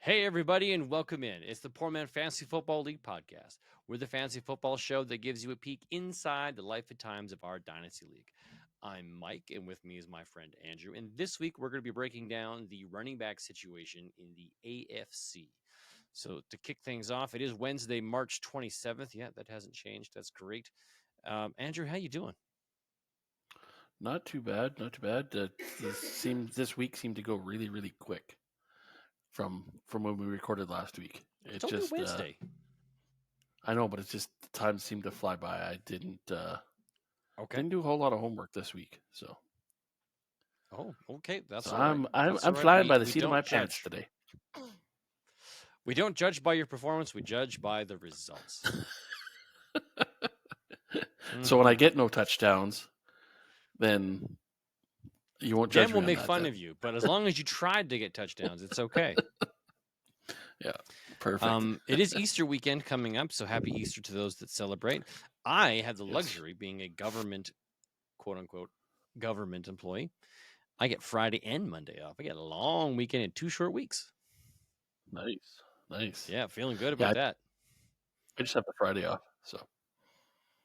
Hey, everybody, and welcome in. It's the Poor Man Fantasy Football League podcast. We're the fantasy football show that gives you a peek inside the life and times of our Dynasty League. I'm Mike, and with me is my friend Andrew. And this week, we're going to be breaking down the running back situation in the AFC. So to kick things off, it is Wednesday, March 27th. Yeah, that hasn't changed. That's great. Andrew, how you doing? Not too bad. Not too bad. This week seemed to go really, really quick from when we recorded last week. It's only Wednesday. I know, but it's just the time seemed to fly by. I didn't Okay. didn't do a whole lot of homework this week, so Oh, okay. That's so all right. I'm flying by the seat of my pants today. We don't judge by your performance. We judge by the results. So when I get no touchdowns, then you won't judge me. We'll on make that, fun then. of you, but as long as you tried to get touchdowns, it's okay. Yeah, perfect. It is Easter weekend coming up, so happy Easter to those that celebrate. I have the luxury, being a government, quote unquote, government employee. I get Friday and Monday off. I get a long weekend in 2 short weeks. Nice. Yeah, feeling good about that. I just have the Friday off, so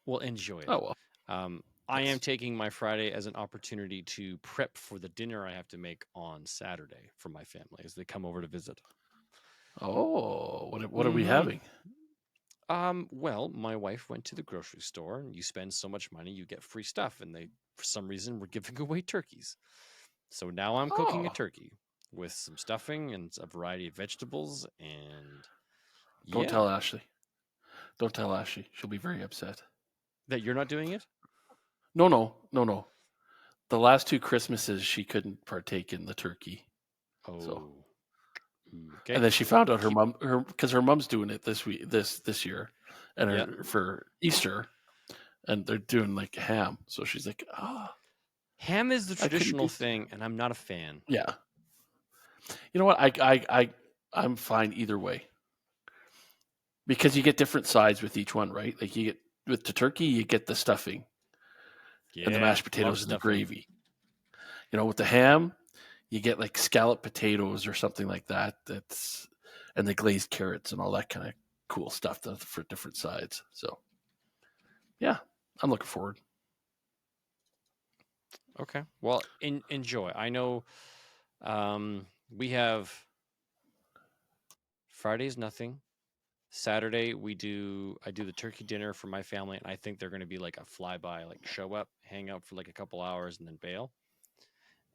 Well, enjoy it. oh well. I am taking my Friday as an opportunity to prep for the dinner I have to make on Saturday for my family as they come over to visit. Oh, what are we having? Well, my wife went to the grocery store, and you spend so much money, you get free stuff, and they, for some reason, were giving away turkeys. So now I'm cooking a turkey with some stuffing and a variety of vegetables, and Don't tell Ashley. Don't tell Ashley. She'll be very upset. That you're not doing it? No. The last 2 Christmases, she couldn't partake in the turkey. Oh. So. Okay. And then she found out because her mom's doing it this year, and for Easter, and they're doing like ham. So she's like, ham is the traditional thing, and I'm not a fan. Yeah. You know what? I'm fine either way. Because you get different sides with each one, right? Like you get with the turkey, you get the stuffing, and the mashed potatoes and the gravy. You know, with the ham, you get like scalloped potatoes or something like that. And the glazed carrots and all that kind of cool stuff for different sides. So, yeah, I'm looking forward. Okay. Well, enjoy. I know we have Friday's nothing. Saturday I do the turkey dinner for my family, and I think they're going to be like a flyby, like show up, hang out for like a couple hours, and then bail.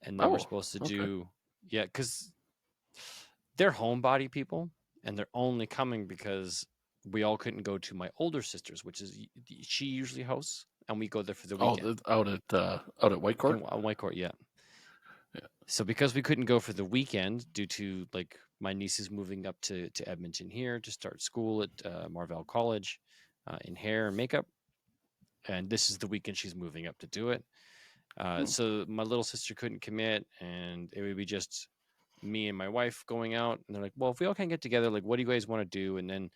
And then we're supposed to do because they're homebody people, and they're only coming because we all couldn't go to my older sister's, which is she usually hosts, and we go there for the weekend. Out at White Court. White Court, yeah. So because we couldn't go for the weekend due to like my niece is moving up to Edmonton here to start school at Marvell College in hair and makeup, and this is the weekend she's moving up to do it. So my little sister couldn't commit, and it would be just me and my wife going out. And they're like, well, if we all can't get together, like, what do you guys want to do? And then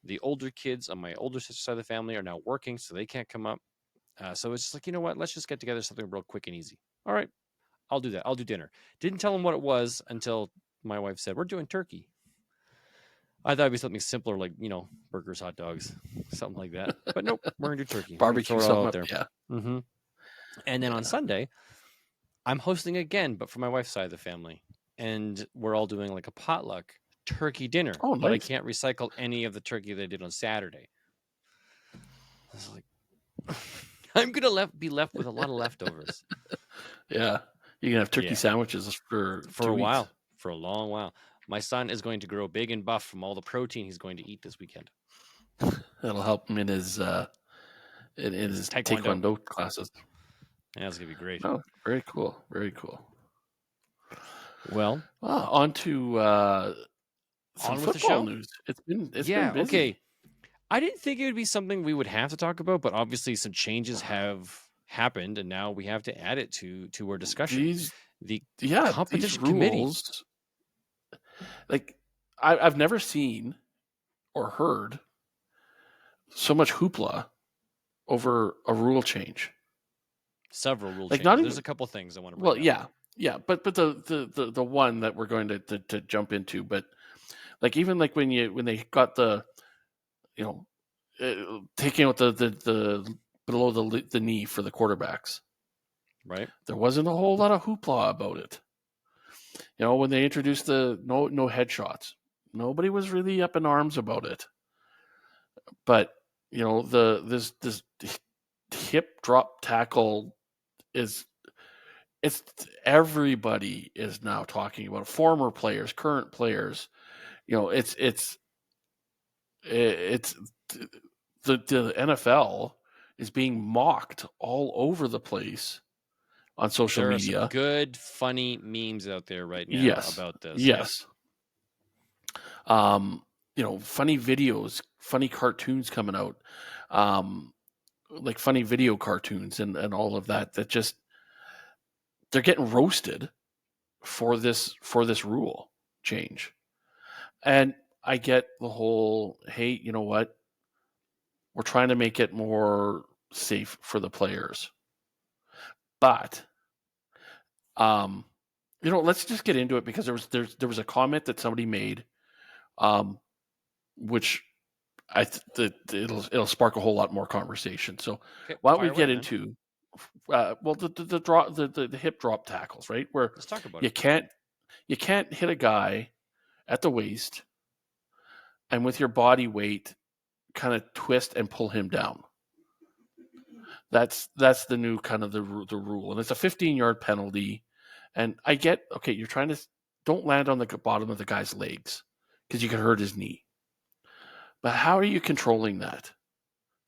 the older kids on my older sister's side of the family are now working, so they can't come up. So it's just like, you know what? Let's just get together something real quick and easy. All right, I'll do that. I'll do dinner. Didn't tell them what it was until my wife said, we're doing turkey. I thought it'd be something simpler, like, burgers, hot dogs, something like that. But nope, we're going to do turkey. Barbecue something out there. Yeah. Mm-hmm. And then on Sunday, I'm hosting again, but for my wife's side of the family. And we're all doing like a potluck turkey dinner. Oh, nice. But I can't recycle any of the turkey that I did on Saturday. I was like, I'm going to be left with a lot of leftovers. Yeah. You can have turkey sandwiches for a while, for a long while. My son is going to grow big and buff from all the protein he's going to eat this weekend. That'll help him in his taekwondo classes. Yeah, it's going to be great. Oh, very cool. Very cool. Well, on to some football news. It's been busy. Okay. I didn't think it would be something we would have to talk about, but obviously some changes have happened, and now we have to add it to our discussion. The competition committee. Like, I've never seen or heard so much hoopla over a rule change. Several rule changes. There's a couple things I want to bring up. Yeah, but the one that we're going to jump into, but Like even like when they got the, you know, taking out the below the knee for the quarterbacks, Right. there wasn't a whole lot of hoopla about it. You know, when they introduced the no headshots, nobody was really up in arms about it. But you know, this hip drop tackle is it's everybody is now talking about it. Former players, current players. You know, it's the NFL is being mocked all over the place on social There are some media. good, funny memes out there right now Yes, about this. Yep. yes. You know, funny videos, funny cartoons coming out, um, like funny video cartoons and all of that. That just they're getting roasted for this rule change. And I get the whole, hey, you know what? We're trying to make it more safe for the players. But um, you know, let's just get into it because there was a comment that somebody made, um, which it'll spark a whole lot more conversation. So Okay, why don't we fire away, get man. into well the drop the hip drop tackles, right? Where Let's talk about you it. can't hit a guy at the waist and with your body weight kind of twist and pull him down. That's the new kind of the rule, and it's a 15-yard penalty. And I get, okay, you're trying to don't land on the bottom of the guy's legs because you could hurt his knee. But how are you controlling that?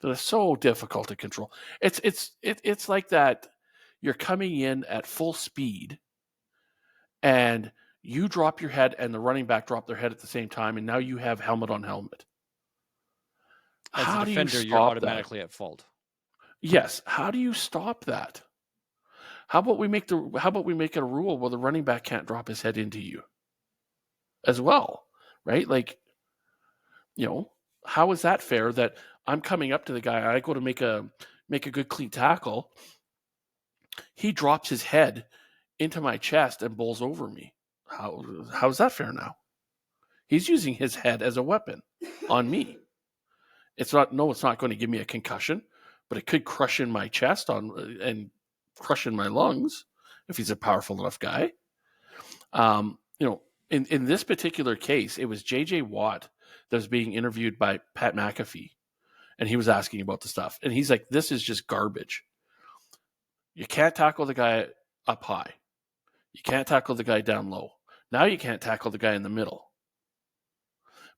That is so difficult to control. It's like that. You're coming in at full speed, and you drop your head, and the running back drop their head at the same time, and now you have helmet on helmet. As a How do you defender, you're stop that? automatically at fault. Yes. How do you stop that? How about we make it a rule where the running back can't drop his head into you as well, right? Like, you know, how is that fair that I'm coming up to the guy, I go to make a good clean tackle, he drops his head into my chest and bowls over me. How's that fair now? He's using his head as a weapon on me. It's not going to give me a concussion, but it could crush in my chest and crush in my lungs if he's a powerful enough guy. You know, in this particular case, it was J.J. Watt that was being interviewed by Pat McAfee, and he was asking about the stuff, and he's like, "This is just garbage. You can't tackle the guy up high. You can't tackle the guy down low. Now you can't tackle the guy in the middle.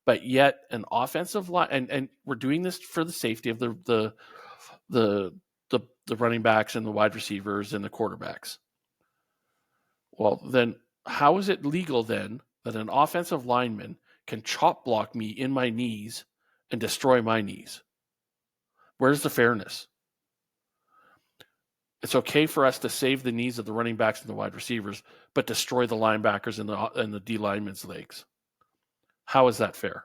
But yet, an offensive line, and we're doing this for the safety of the the running backs and the wide receivers and the quarterbacks. Well, then how is it legal then that an offensive lineman can chop block me in my knees and destroy my knees? Where's the fairness? It's okay for us to save the knees of the running backs and the wide receivers, but destroy the linebackers and the D linemen's legs. How is that fair?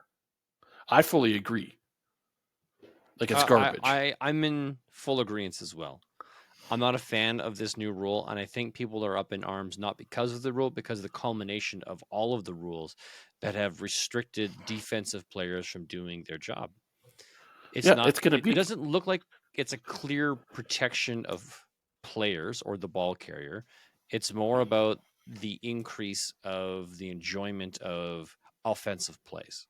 I fully agree. Like it's garbage. I'm in full agreement as well. I'm not a fan of this new rule, and I think people are up in arms not because of the rule, because of the culmination of all of the rules that have restricted defensive players from doing their job. It's Yeah, not. it's going to It be. doesn't look like it's a clear protection of players or the ball carrier. It's more about the increase of the enjoyment of offensive plays.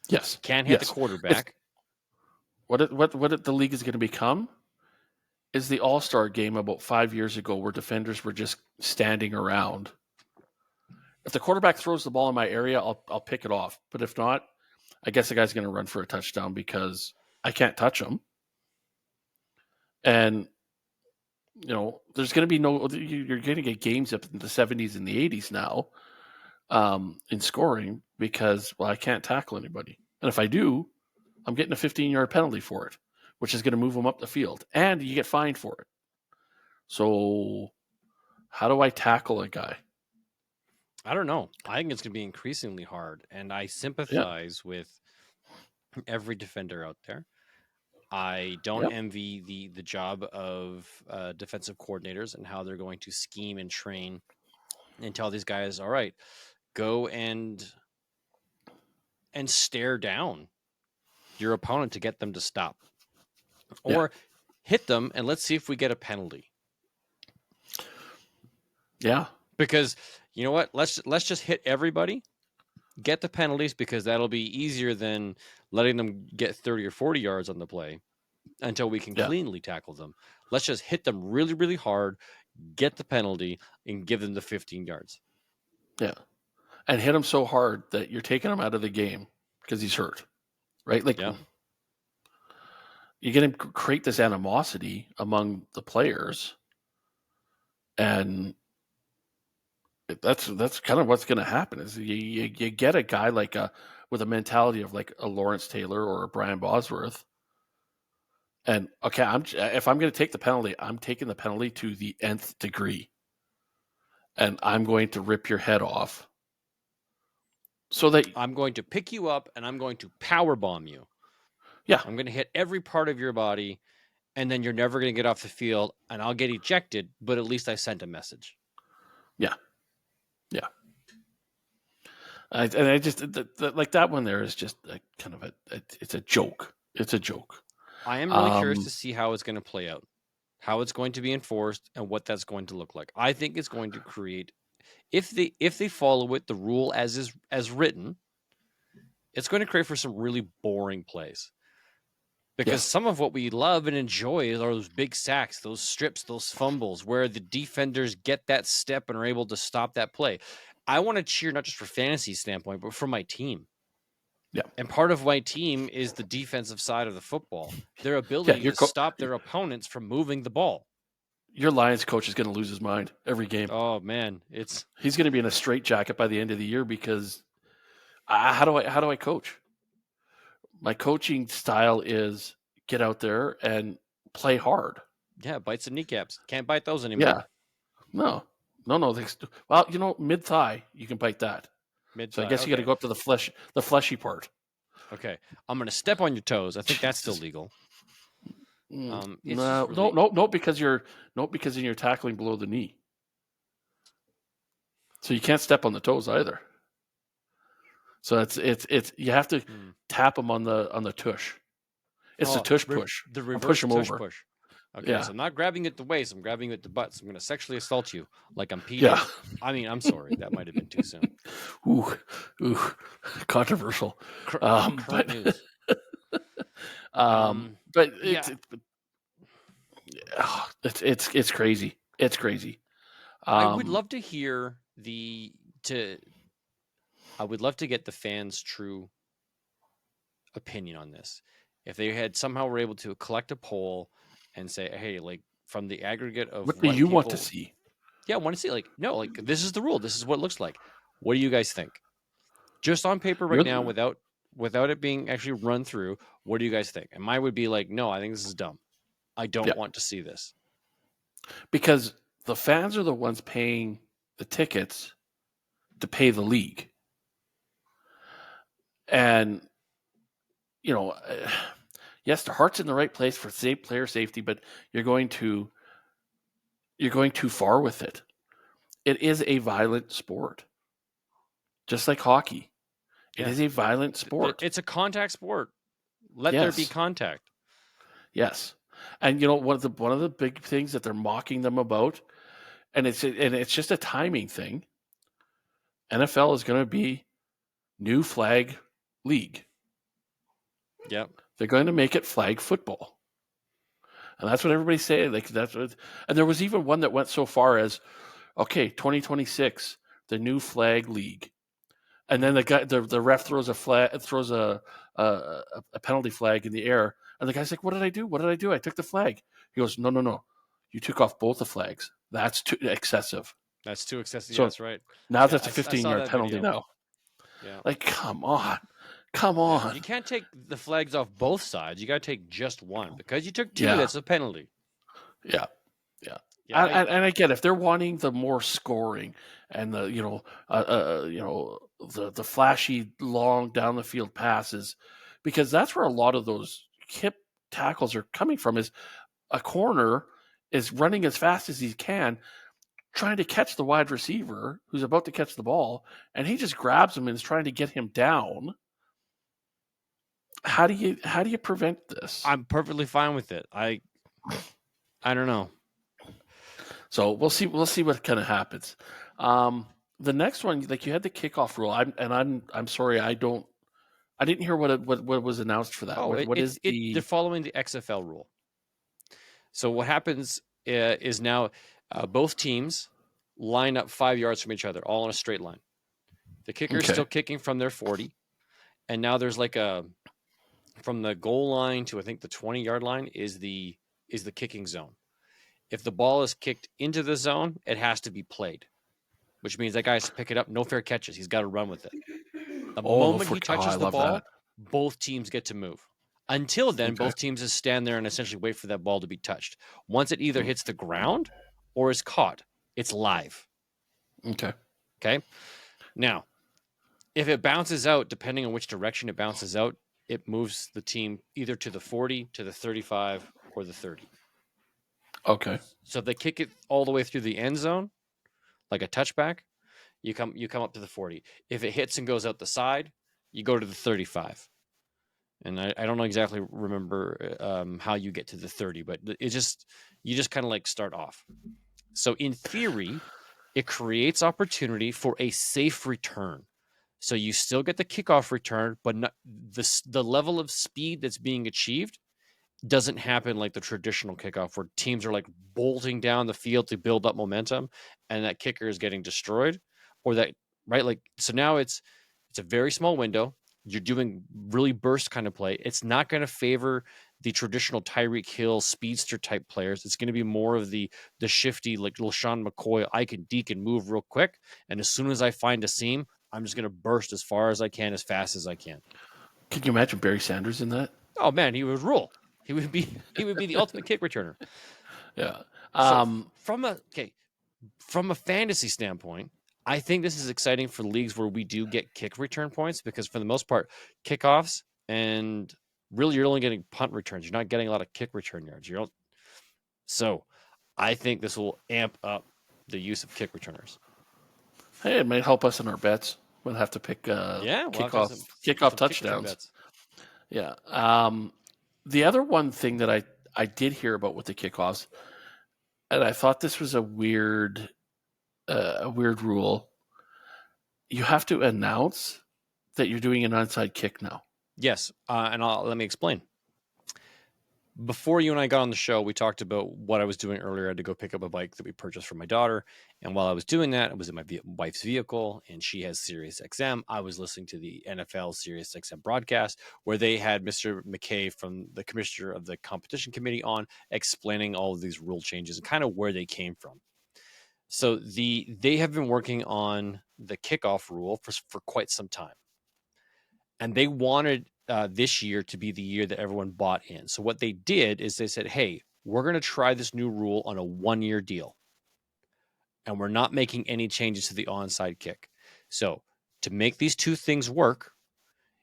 Yes, Can't hit the yes. It's quarterback. what the league is going to become is the All-Star game about 5 years ago, where defenders were just standing around. If the quarterback throws the ball in my area, I'll pick it off. But if not, I guess the guy's going to run for a touchdown because I can't touch him. And you know, there's going to be no. You're going to get games up in the 70s and the 80s now in scoring because, well, I can't tackle anybody, and if I do, I'm getting a 15-yard penalty for it, which is going to move them up the field, and you get fined for it. So, how do I tackle a guy? I don't know. I think it's going to be increasingly hard, and I Yeah, sympathize with every defender out there. I don't yeah, envy the job of defensive coordinators and how they're going to scheme and train and tell these guys, all right, go and and stare down your opponent to get them to stop. Yeah. Or hit them and let's see if we get a penalty. Yeah. Because you know what? Let's just hit everybody, get the penalties, because that'll be easier than letting them get 30 or 40 yards on the play until we can Yeah. cleanly tackle them. Let's just hit them really, really hard, get the penalty, and give them the 15 yards. Yeah. And hit him so hard that you're taking him out of the game because he's hurt, right? Like, Yeah. you're going to create this animosity among the players, and that's kind of what's going to happen. Is you get a guy like with a mentality of like a Lawrence Taylor or a Brian Bosworth, and okay, if I'm going to take the penalty, I'm taking the penalty to the nth degree, and I'm going to rip your head off. So that I'm going to pick you up and I'm going to power bomb you. Yeah. I'm going to hit every part of your body, and then you're never going to get off the field, and I'll get ejected, but at least I sent a message. Yeah. Yeah. And I just like that one there is just kind of it's a joke. It's a joke. I am really curious to see how it's going to play out, how it's going to be enforced, and what that's going to look like. I think it's going to create, if they follow it, the rule as written, it's going to create for some really boring plays. Because some of what we love and enjoy are those big sacks, those strips, those fumbles, where the defenders get that step and are able to stop that play. I want to cheer not just for fantasy standpoint, but for my team. Yeah. And part of my team is the defensive side of the football. Their ability to stop their opponents from moving the ball. Your Lions coach is going to lose his mind every game. Oh man, he's going to be in a straitjacket by the end of the year because how do I coach? My coaching style is get out there and play hard. Yeah, bite some kneecaps. Can't bite those anymore. Yeah. No. Well, mid-thigh, you can bite that. Mid-thigh, so I guess you got to go up to the fleshy part. Okay. I'm going to step on your toes. I think that's still legal. No, because you're tackling below the knee. So you can't step on the toes either. So it's you have to tap them on the tush. It's the tush push. The reverse push them tush over. Push. Okay, so I'm not grabbing you at the waist. I'm grabbing you at the butt. So I'm going to sexually assault you like I'm Pete. Yeah. I mean, I'm sorry. That might have been too soon. Ooh, controversial. Current news. But it's crazy. It's crazy. I would love to hear I would love to get the fans' true opinion on this. If they had somehow were able to collect a poll and say, hey, like from the aggregate of what do you want to see? Yeah, I want to see this is the rule. This is what it looks like. What do you guys think? Just on paper right now, without it being actually run through, what do you guys think? And mine would be like, no, I think this is dumb. I don't want to see this. Because the fans are the ones paying the tickets to pay the league. And, yes, the heart's in the right place for player safety, but you're going too far with it. It is a violent sport. Just like hockey. It is a violent sport. It's a contact sport. Let there be contact. Yes. And one of the big things that they're mocking them about, and it's just a timing thing. NFL is going to be new flag league. Yep. They're going to make it flag football. And that's what everybody's saying. Like and there was even one that went so far as, okay, 2026, the new flag league. And then the ref throws a penalty flag in the air, and the guy's like, "What did I do? What did I do? I took the flag." He goes, "No, you took off both the flags. That's too excessive." That's too excessive. So that's right. Now that's a 15-yard penalty. Video. Now, yeah, like come on. You can't take the flags off both sides. You got to take just one because you took two. Yeah. That's a penalty. Yeah. And I get if they're wanting the more scoring and the the flashy long down the field passes, because that's where a lot of those hip tackles are coming from. Is a corner is running as fast as he can, trying to catch the wide receiver who's about to catch the ball, and he just grabs him and is trying to get him down. How do you prevent this? I'm perfectly fine with it. I don't know. So we'll see. We'll see what kind of happens. The next one, like you had the kickoff rule. I'm sorry. I didn't hear what was announced for that. Oh, What is they're the following the XFL rule. So what happens is now both teams line up 5 yards from each other, all in a straight line. The kicker is okay? still kicking from their 40, and now there's like a from the goal line to I think the 20-yard line is the kicking zone. If the ball is kicked into the zone, it has to be played, which means that guy has to pick it up. No fair catches. He's got to run with it. The Oh no, moment he oh, I touches the love that. ball, both teams get to move. Until then, Okay. both teams just stand there and essentially wait for that ball to be touched. Once it either hits the ground or is caught, it's live. Okay. Okay. Now, if it bounces out, depending on which direction it bounces out, it moves the team either to the 40, to the 35, or the 30. Okay. So if they kick it all the way through the end zone, like a touchback, you come up to the 40. If it hits and goes out the side, you go to the 35. And I don't know exactly remember how you get to the 30, but you just kind of like start off. So in theory, it creates opportunity for a safe return. So you still get the kickoff return, but not, the level of speed that's being achieved doesn't happen like the traditional kickoff where teams are like bolting down the field to build up momentum and that kicker is getting destroyed or that right like so now it's a very small window. You're doing really burst kind of play. It's not going to favor the traditional Tyreek Hill speedster type players. It's going to be more of the shifty like LaShawn McCoy. I can deke and move real quick, and as soon as I find a seam, I'm just going to burst as far as I can, as fast as I can. Can you imagine Barry Sanders in that? Oh man, he would rule. He would be the ultimate kick returner. Yeah. So from a fantasy standpoint, I think this is exciting for leagues where we do get kick return points because for the most part, kickoffs and really you're only getting punt returns. You're not getting a lot of kick return yards. So I think this will amp up the use of kick returners. Hey, it might help us in our bets. We'll have to pick Yeah, we'll have kickoff some kickoff kick return touchdowns. bets. Yeah. The other one thing that I did hear about with the kickoffs, and I thought this was a weird rule. You have to announce that you're doing an onside kick now. Yes, and let me explain. Before you and I got on the show, we talked about what I was doing earlier. I had to go pick up a bike that we purchased for my daughter. And while I was doing that, I was in my wife's vehicle and she has Sirius XM. I was listening to the NFL Sirius XM broadcast where they had Mr. McKay from the commissioner of the competition committee on explaining all of these rule changes and kind of where they came from. So they have been working on the kickoff rule for quite some time. And they wanted this year to be the year that everyone bought in. So what they did is they said, hey, we're going to try this new rule on a 1-year deal. And we're not making any changes to the onside kick. So to make these two things work,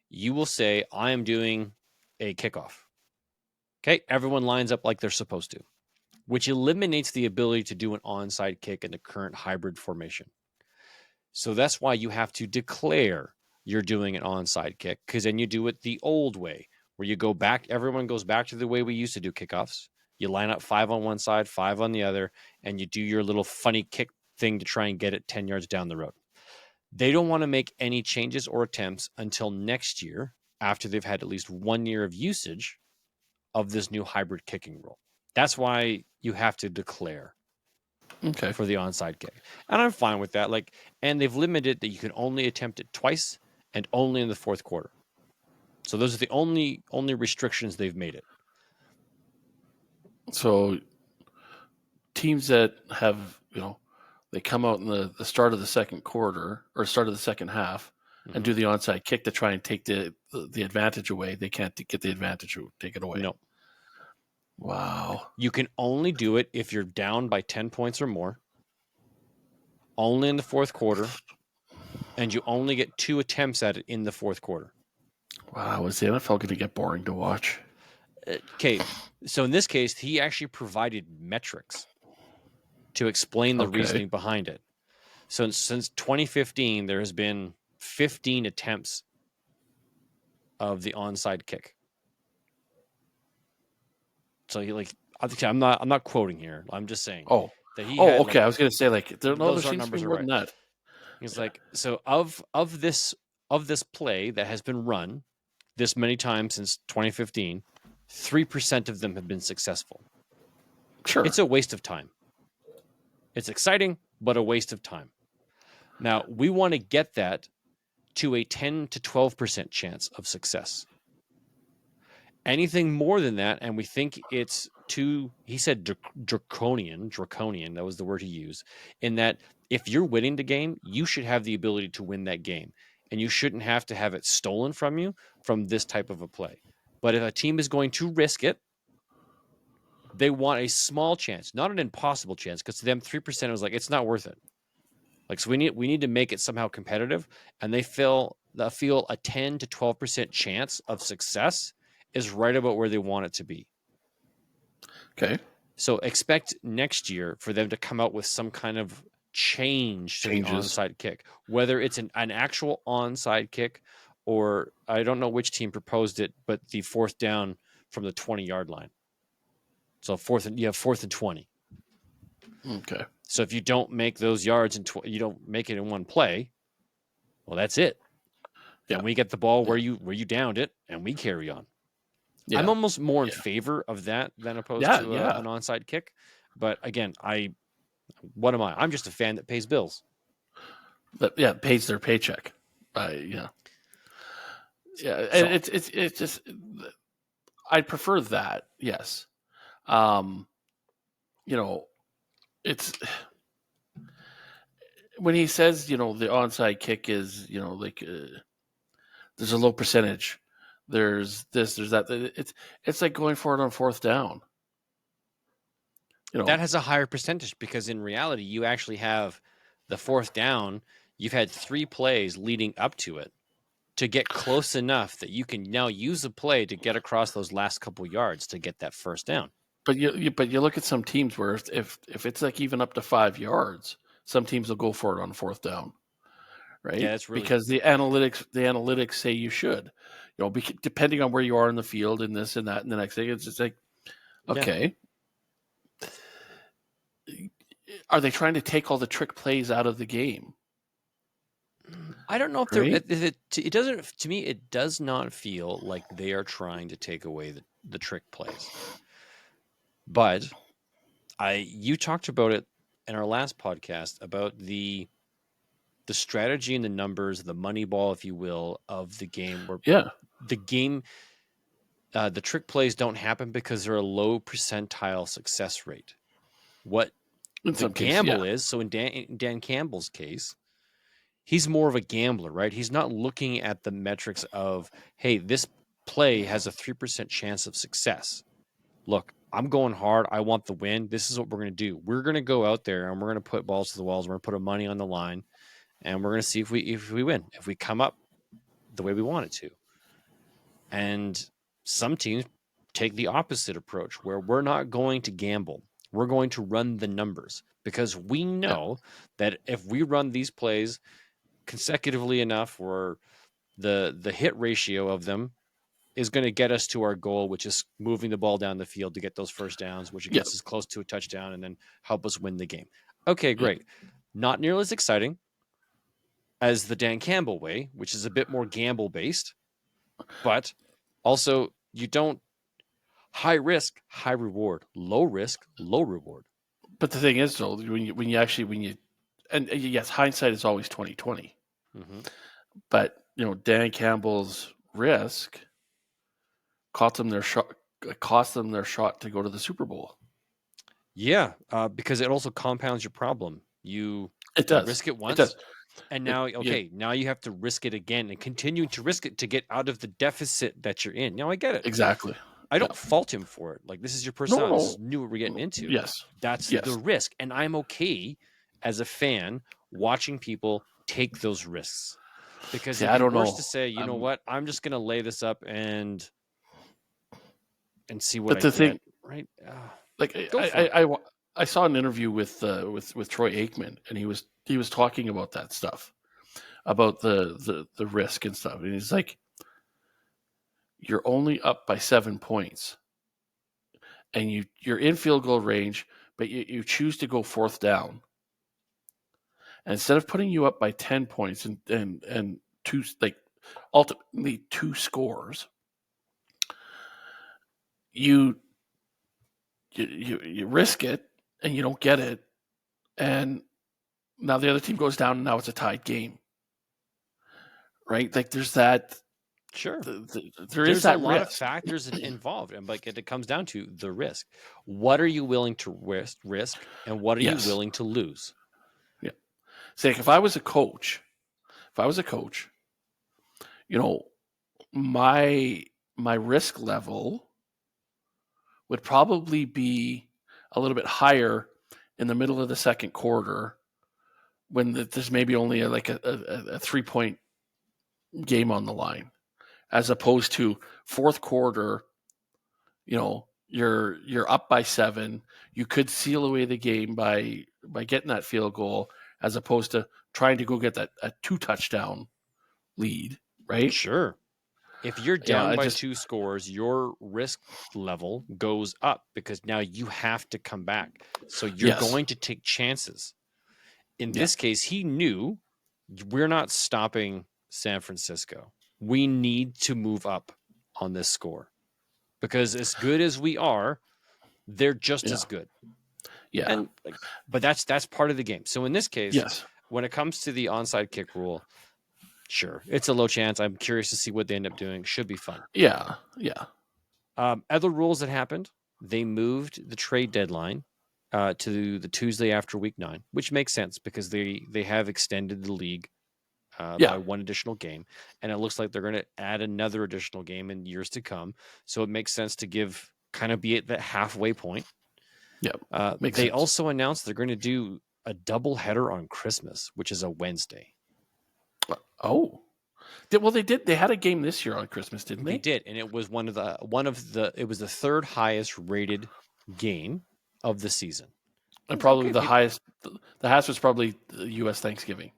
you will say, I am doing a kickoff. Okay, everyone lines up like they're supposed to, which eliminates the ability to do an onside kick in the current hybrid formation. So that's why you have to declare you're doing an onside kick, because then you do it the old way, where you go back, everyone goes back to the way we used to do kickoffs. You line up 5 on one side, 5 on the other, and you do your little funny kick thing to try and get it 10 yards down the road. They don't want to make any changes or attempts until next year, after they've had at least 1 year of usage of this new hybrid kicking rule. That's why you have to declare for the onside kick. And I'm fine with that. And they've limited that you can only attempt it twice and only in the fourth quarter. So those are the only restrictions they've made it. So teams that have, they come out in the start of the second quarter or start of the second half and do the onside kick to try and take the advantage away. They can't get the advantage or take it away. No. Wow. You can only do it if you're down by 10 points or more, only in the fourth quarter, and you only get 2 attempts at it in the fourth quarter. Wow. Is the NFL going to get boring to watch? Okay. So in this case, he actually provided metrics to explain the reasoning behind it. So since 2015, there has been 15 attempts of the onside kick. So I'm not quoting here. I'm just saying Oh, that he oh, had okay. like I was going to say there those seems to be numbers are more right. than that. He's like, so of this play that has been run this many times since 2015, 3% of them have been successful. Sure. It's a waste of time. It's exciting, but a waste of time. Now, we want to get that to a 10 to 12% chance of success. Anything more than that, and we think it's too, he said draconian, that was the word he used, in that if you're winning the game, you should have the ability to win that game. And you shouldn't have to have it stolen from you from this type of a play. But if a team is going to risk it, they want a small chance, not an impossible chance, because to them 3% was like, it's not worth it. Like, so we need to make it somehow competitive, and they feel a 10 to 12% chance of success is right about where they want it to be. Okay. So expect next year for them to come out with some kind of change to the onside kick, whether it's an actual onside kick, or I don't know which team proposed it, but the fourth down from the 20-yard line. So you have fourth and 20. Okay. So if you don't make those yards and you don't make it in one play, well, that's it. Yeah. And we get the ball where you downed it, and we carry on. Yeah. I'm almost more in favor of that than opposed to an onside kick. But again, what am I? I'm just a fan that pays bills. That pays their paycheck. Yeah. So, it's just, I prefer that. Yes. It's when he says, the onside kick is, there's a low percentage. There's this, there's that. It's like going for it on fourth down. That has a higher percentage because in reality, you actually have the fourth down. You've had 3 plays leading up to it to get close enough that you can now use a play to get across those last couple yards to get that first down. But you look at some teams where if it's like even up to 5 yards, some teams will go for it on fourth down, right? Yeah, that's really because the analytics say you should, depending on where you are in the field and this and that and the next thing. It's just like, okay, are they trying to take all the trick plays out of the game? I don't know if it doesn't. To me, it does not feel like they are trying to take away the trick plays. But you talked about it in our last podcast about the strategy and the numbers, the money ball, if you will, of the game. Where the game, the trick plays don't happen because they're a low percentile success rate. What the gamble is, so in Dan Campbell's case, he's more of a gambler, right? He's not looking at the metrics of, hey, this play has a 3% chance of success. Look, I'm going hard. I want the win. This is what we're going to do. We're going to go out there and we're going to put balls to the walls. We're going to put our money on the line, and we're going to see if we win, if we come up the way we want it to. And some teams take the opposite approach where we're not going to gamble. We're going to run the numbers because we know that if we run these plays consecutively enough, where the hit ratio of them is going to get us to our goal, which is moving the ball down the field to get those first downs, which gets us close to a touchdown and then help us win the game. Okay, great. Not nearly as exciting as the Dan Campbell way, which is a bit more gamble based, but also you don't high risk, high reward, low risk, low reward. But the thing is, though, when you and yes, hindsight is always 20/20. Mm-hmm. But Dan Campbell's risk cost them their shot to go to the Super Bowl. Yeah, because it also compounds your problem. It does. Risk it once, and now now you have to risk it again and continue to risk it to get out of the deficit that you're in. Now I get it. Exactly. I don't fault him for it. Like, this is your persona. No. This is new what we're getting into. Yes. That's the risk. And I'm okay as a fan watching people take those risks. Because it'd be worse to say, you know what, I'm just going to lay this up and see what I get. Right? I saw an interview with Troy Aikman, and he was talking about that stuff, about the risk and stuff. And he's like, you're only up by 7 points, and you're in field goal range, but you choose to go fourth down. And instead of putting you up by 10 points and two, like ultimately 2 scores, you risk it and you don't get it, and now the other team goes down, and now it's a tied game, right? Like there's that. Sure. There's a that lot of risk. factors involved, and like it comes down to the risk. What are you willing to risk, and what are you Yes. willing to lose? Yeah. Say, if I was a coach, you know, my risk level would probably be a little bit higher in the middle of the second quarter when there's maybe only a 3-point game on the line, as opposed to fourth quarter. You're up by 7. You could seal away the game by getting that field goal, as opposed to trying to go get that a 2 touchdown lead, right? Sure. If you're down I by just 2 scores, your risk level goes up because now you have to come back. So you're yes, going to take chances. In yeah, this case, he knew we're not stopping San Francisco. We need to move up on this score because as good as we are, they're just yeah, as good. yeah, And but that's part of the game. So in this case, yes, when it comes to the onside kick rule, sure, it's a low chance. I'm curious to see what they end up doing. Should be fun. yeah, yeah, Other rules that happened, they moved the trade deadline to the Tuesday after Week 9, which makes sense because they have extended the league by yeah, one additional game, and it looks like they're going to add another additional game in years to come. So it makes sense to be at that halfway point. yeah. Makes They sense. also announced they're going to do a double header on Christmas, which is a Wednesday. Oh, they did. They had a game this year on Christmas, didn't They they? did, and it was it was the third highest rated game of the season. And Was probably okay. the highest. The highest was probably the U.S. Thanksgiving,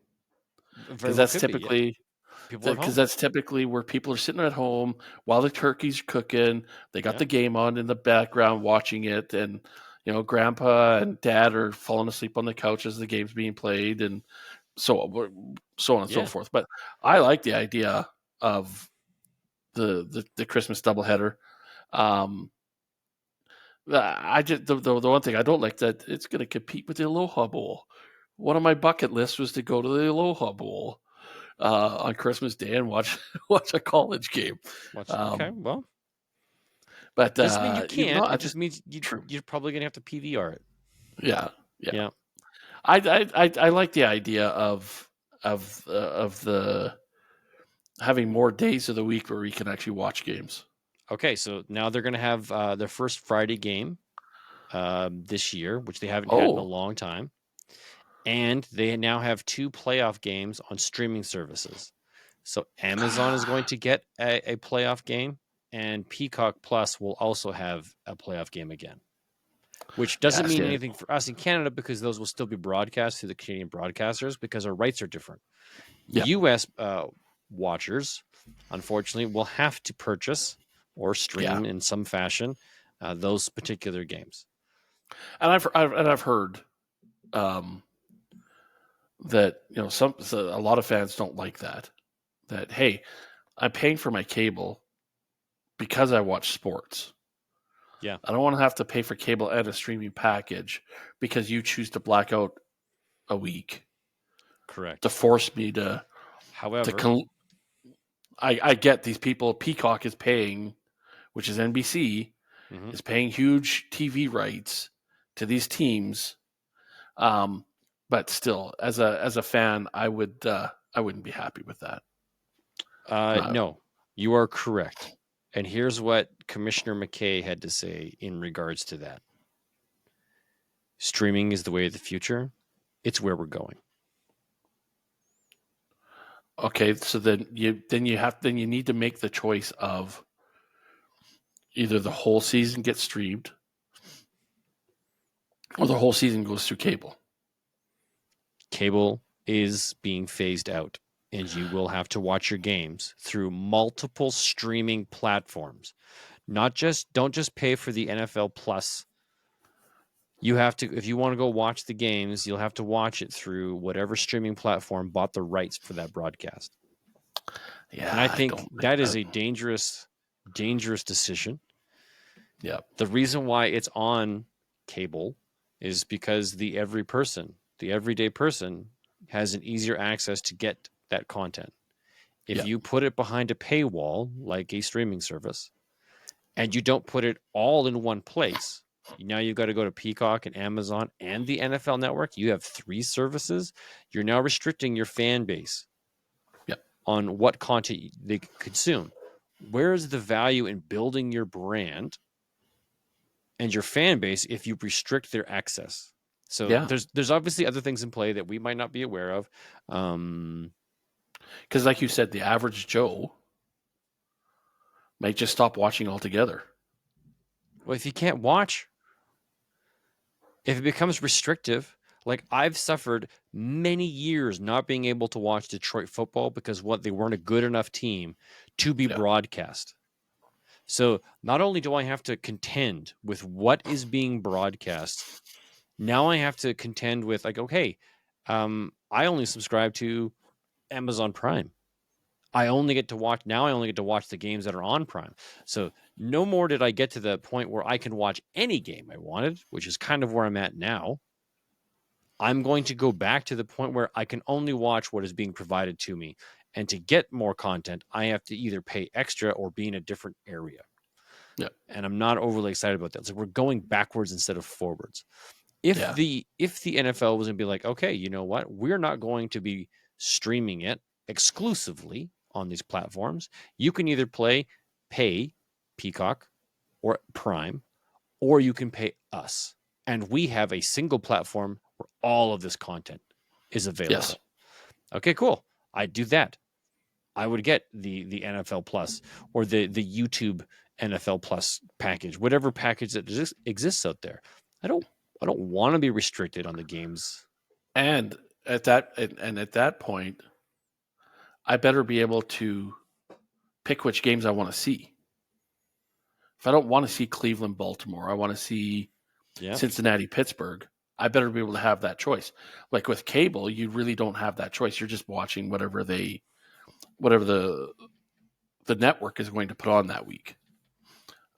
Very because well that's could be. Yeah. typically People are at home. where people are sitting at home while the turkey's cooking. They got Yeah. the game on in the background watching it, and grandpa and dad are falling asleep on the couch as the game's being played, and so on and so Yeah. forth. But I like the idea of the Christmas doubleheader. Um, I just the one thing I don't like, that it's going to compete with the Aloha Bowl. One of my bucket lists was to go to the Aloha Bowl on Christmas Day and watch watch a college game. Okay. Well, But doesn't mean you even though can't. I It just just means true, you're probably gonna have to PVR it. yeah, yeah. Yeah. I like the idea of the having more days of the week where we can actually watch games. Okay. So now they're gonna have their first Friday game this year, which they haven't had in a Oh, long time, and they now have 2 playoff games on streaming services. So Amazon is going to get a playoff game, and Peacock Plus will also have a playoff game again. Which doesn't yes, mean yeah, anything for us in Canada because those will still be broadcast through the Canadian broadcasters because our rights are different. yeah. US watchers, unfortunately, will have to purchase or Yeah. stream in some fashion those particular games. And I've heard um, that a lot of fans don't like that. That, hey, I'm paying for my cable because I watch sports. Yeah, I don't want to have to pay for cable and a streaming package because you choose to black out a week to correct. force me to. However, I get these people. Peacock is paying, which is NBC, mhm, is paying huge TV rights to these teams. But still, as a fan, I wouldn't be happy with that. no, you are correct. And here's what Commissioner McKay had to say in regards to that. Streaming is the way of the future. It's where we're going. Okay, so then you need to make the choice of either the whole season gets streamed or the whole season goes through cable. Cable is being phased out. and you will have to watch your games through multiple streaming platforms. Don't just pay for the NFL Plus. You have to, if you want to go watch the games, you'll have to watch it through whatever streaming platform bought the rights for that broadcast. Yeah, And I I think don't like that is that. a dangerous decision. Yeah, The reason why it's on cable is because the everyday person, has an easier access to get that content. If yeah, you put it behind a paywall, like a streaming service, and you don't put it all in one place, now you've got to go to Peacock and Amazon and the NFL Network. You have 3 services. You're now restricting your fan base yeah, on what content they consume. Where is the value in building your brand and your fan base if you restrict their access? So yeah. there's obviously other things in play that we might not be aware of. Because, like you said, the average Joe might just stop watching altogether. Well, if you can't watch, if it becomes restrictive, like I've suffered many years not being able to watch Detroit football because they weren't a good enough team to be Yeah, broadcast. So not only do I have to contend with what is being broadcast, now I have to contend with like, okay, I only subscribe to Amazon Prime. I only get to watch the games that are on Prime. So no more did I get to the point where I can watch any game I wanted, which is kind of where I'm at now. I'm going to go back to the point where I can only watch what is being provided to me. And to get more content, I have to either pay extra or be in a different area. yeah, And I'm not overly excited about that. So we're going backwards instead of forwards. If yeah, the NFL was going to be like, okay, you know what? We're not going to be streaming it exclusively on these platforms. You can either pay Peacock or Prime, or you can pay us. And we have a single platform where all of this content is yes. available. Okay, cool. I'd do that. I would get the NFL Plus or the YouTube NFL Plus package, whatever package that exists out there. I don't I don't want to be restricted on the games. And at that point, I better be able to pick which games I want to see. If I don't want to see Cleveland, Baltimore, I want to see Yeah. Cincinnati, Pittsburgh, I better be able to have that choice. Like with cable, you really don't have that choice. You're just watching whatever the network is going to put on that week.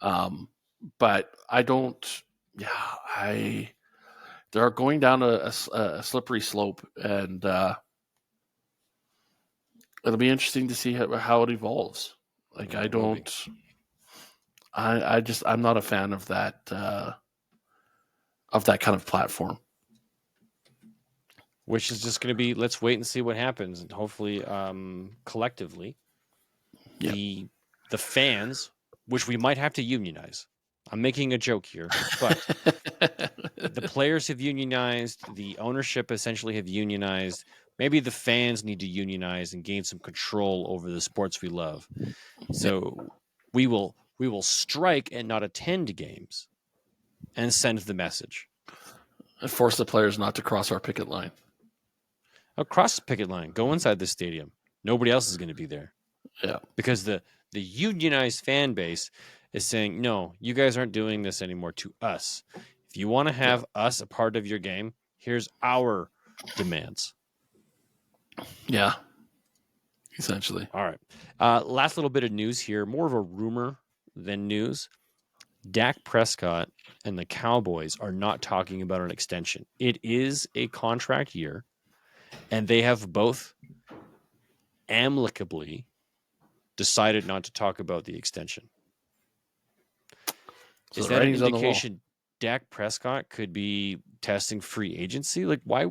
But I don't. Yeah, they're going down a slippery slope, and it'll be interesting to see how it evolves. Like Yeah, I it will be. don't. I'm not a fan of that kind of platform. Which is just going to be, let's wait and see what happens, and hopefully, collectively, Yeah, the fans, which we might have to unionize. I'm making a joke here, but the players have unionized, the ownership essentially have unionized. Maybe the fans need to unionize and gain some control over the sports we love. yeah. So we will strike and not attend games and send the message And force the players not to cross our picket line. across the picket line. Go inside the stadium. Nobody else is going to be there Yeah, because the unionized fan base is saying, no, you guys aren't doing this anymore to us. If you want to yeah, have us a part of your game, here's our demands. yeah. Essentially, All right. Last little bit of news here, more of a rumor than news. Dak Prescott and the Cowboys are not talking about an extension. It is a contract year, and they have both amicably decided not to talk about the extension. so Is the that an writing's on the wall. indication Dak Prescott could be testing free agency? Like, why?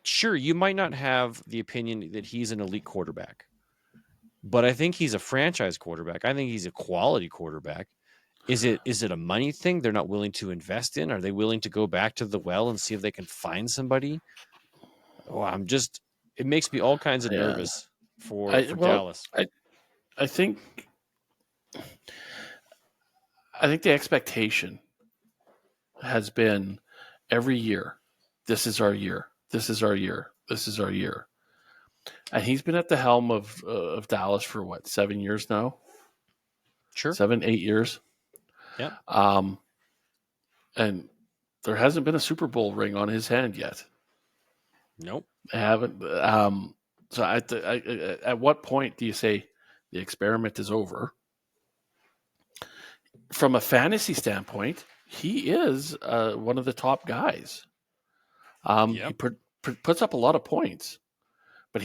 Sure, you might not have the opinion that he's an elite quarterback, but I think he's a franchise quarterback. I think he's a quality quarterback. Is it a money thing they're not willing to invest in? Are they willing to go back to the well and see if they can find somebody? Oh, it makes me all kinds of Yeah, nervous for Dallas. I I think the expectation has been every year. This is our year. This is our year. This is our year. And he's been at the helm of Dallas for what, 7 years now? Sure. 7, 8 years. Yep. And there hasn't been a Super Bowl ring on his hand yet. Nope. They haven't. So at what point do you say the experiment is over? From a fantasy standpoint, he is one of the top guys. He puts up a lot of points, but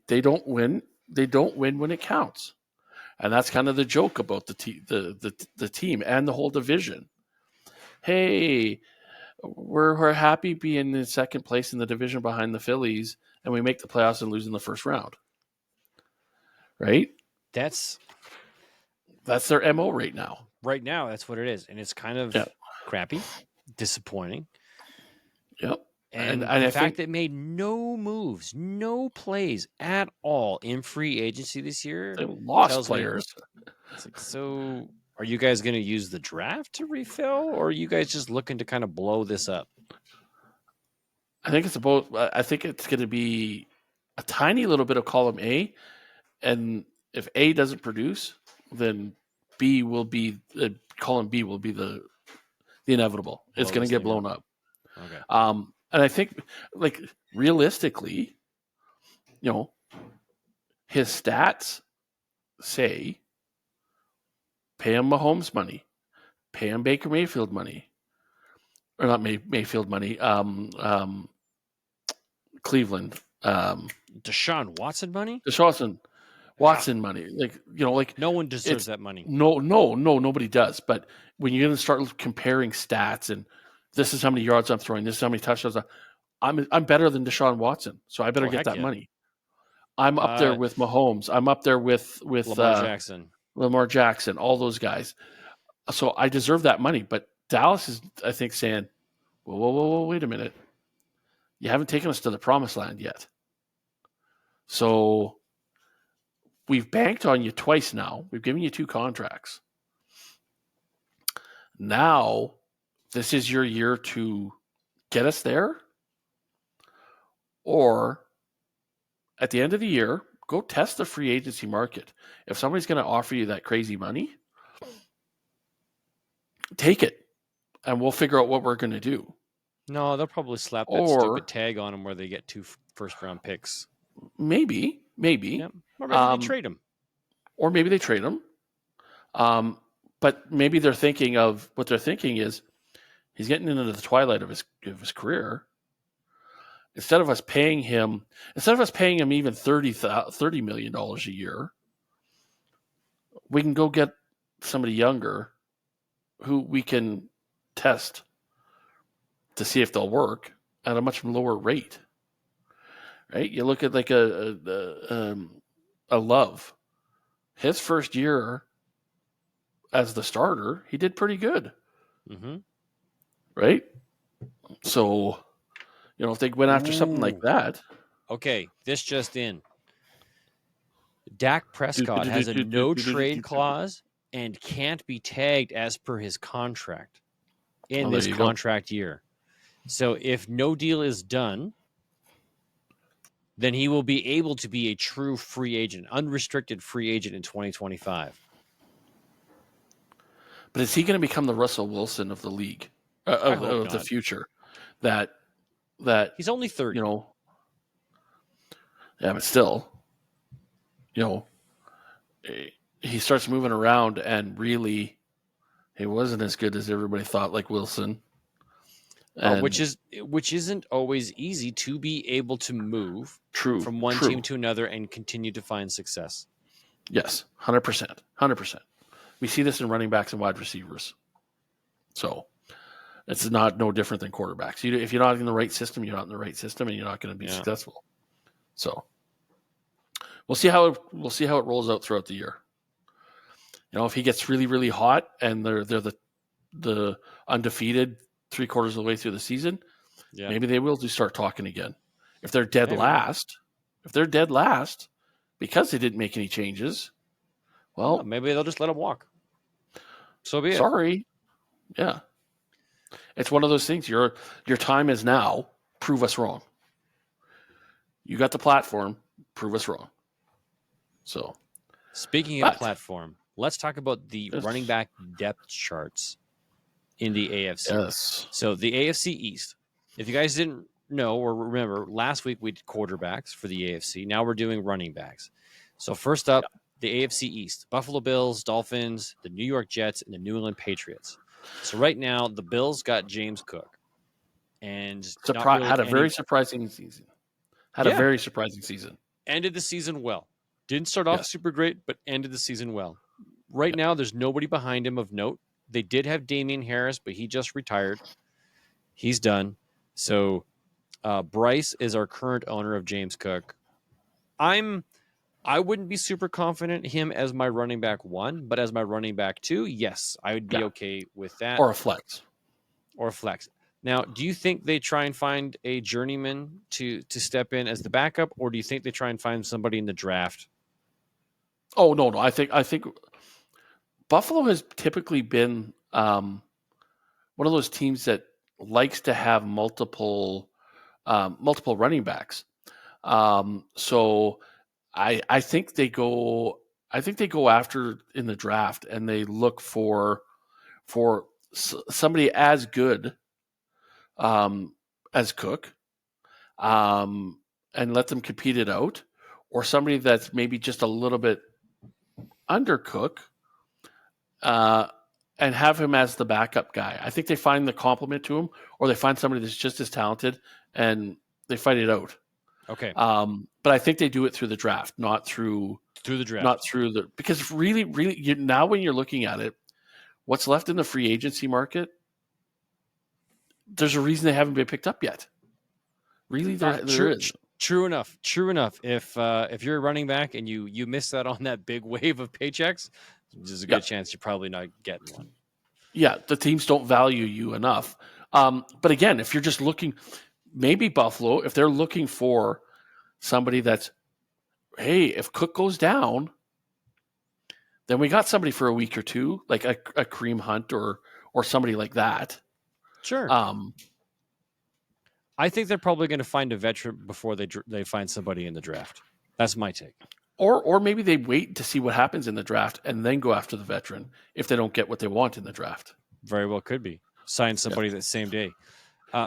they don't win. They don't win when it counts, and that's kind of the joke about the team and the whole division. Hey, we're happy being in second place in the division behind the Phillies, and we make the playoffs and lose in the first round. Right? That's their MO right now. Right now, that's what it is, and it's kind of crappy, disappointing. Yep. And the fact that it made no moves, no plays at all in free agency this year. They lost players. It's like, so are you guys going to use the draft to refill, or are you guys just looking to kind of blow this up? I think it's going to be a tiny little bit of column A, and if A doesn't produce, then B will be column B will be the inevitable. It's going to get blown up. Okay. And I think, like, realistically, his stats say pay him Mahomes money, pay him Baker Mayfield money, or not Mayfield money. Cleveland. Deshaun Watson money. Watson money, like no one deserves that money. No, nobody does. But when you're going to start comparing stats and this is how many yards I'm throwing, this is how many touchdowns I'm better than Deshaun Watson, so I better get that money. I'm up there with Mahomes. I'm up there with Lamar Jackson, all those guys. So I deserve that money. But Dallas is, I think, saying, whoa, wait a minute. You haven't taken us to the promised land yet. So we've banked on you twice now. We've given you 2 contracts. Now, this is your year to get us there. Or at the end of the year, go test the free agency market. If somebody's going to offer you that crazy money, take it, and we'll figure out what we're going to do. No, they'll probably slap that stupid tag on them where they get 2 first-round picks. Maybe. Yeah. Or maybe they trade them. Or maybe they trade them. But maybe what they're thinking is he's getting into the twilight of his career. Instead of us paying him even $30 million a year, we can go get somebody younger who we can test to see if they'll work at a much lower rate. Right? You look at like a Love. His first year as the starter, he did pretty good. Mm-hmm. Right? So, if they went after something like that. Okay, this just in. Dak Prescott has a no trade clause and can't be tagged as per his contract in this contract year. So if no deal is done, then he will be able to be a true free agent, unrestricted free agent in 2025. But is he going to become the Russell Wilson of the league, of the future? That he's only 30. Yeah, but still, he starts moving around, and really, he wasn't as good as everybody thought, like Wilson. Which isn't always easy to be able to move from one team to another and continue to find success. Yes, 100%. We see this in running backs and wide receivers. So it's no different than quarterbacks. If you're not in the right system, you're not in the right system, and you're not going to be successful. So we'll see how it rolls out throughout the year. If he gets really, really hot and they're the undefeated 3/4 of the way through the season, maybe they will start talking again. If they're dead last because they didn't make any changes, well, maybe they'll just let him walk. So be it. Sorry. Yeah. It's one of those things. Your time is now. Prove us wrong. You got the platform. prove us wrong. So, Speaking of but platform, let's talk about the running back depth charts in the AFC. yes, So the AFC East. If you guys didn't know or remember, last week we did quarterbacks for the AFC. Now we're doing running backs. So first up, the AFC East: Buffalo Bills, Dolphins, the New York Jets, and the New England Patriots. So right now, the Bills got James Cook, and not really had a any. very surprising season. Had a Yeah, very surprising season. ended the season well. Didn't start off Yes. super great, but ended the season well. Right now, there's nobody behind him of note. They did have Damian Harris, but he just retired. He's done. So Bryce is our current owner of James Cook. I wouldn't be super confident him as my running back 1, but as my running back 2, yes, I would be okay with that. Or a flex. Or flex. Now, do you think they try and find a journeyman to step in as the backup, or do you think they try and find somebody in the draft? Oh no. I think Buffalo has typically been one of those teams that likes to have multiple running backs. So I think they go. I think they go after in the draft, and they look for somebody as good as Cook, and let them compete it out, or somebody that's maybe just a little bit under Cook, and have him as the backup guy. I think they find the complement to him, or they find somebody that's just as talented, and they fight it out. Okay. But I think they do it through the draft, not through the draft. not through the, because really, now when you're looking at it, what's left in the free agency market, there's a reason they haven't been picked up yet. Really, there is. True enough. If you're a running back and you miss that on that big wave of paychecks, there's a good chance you're probably not getting one. Yeah, the teams don't value you enough. But again, if you're just looking, maybe Buffalo, if they're looking for somebody that's, hey, if Cook goes down, then we got somebody for a week or two, like a Kareem Hunt or somebody like that. Sure. I think they're probably going to find a veteran before they find somebody in the draft. That's my take. Or maybe they wait to see what happens in the draft and then go after the veteran if they don't get what they want in the draft. Very well could be. Sign somebody that same day.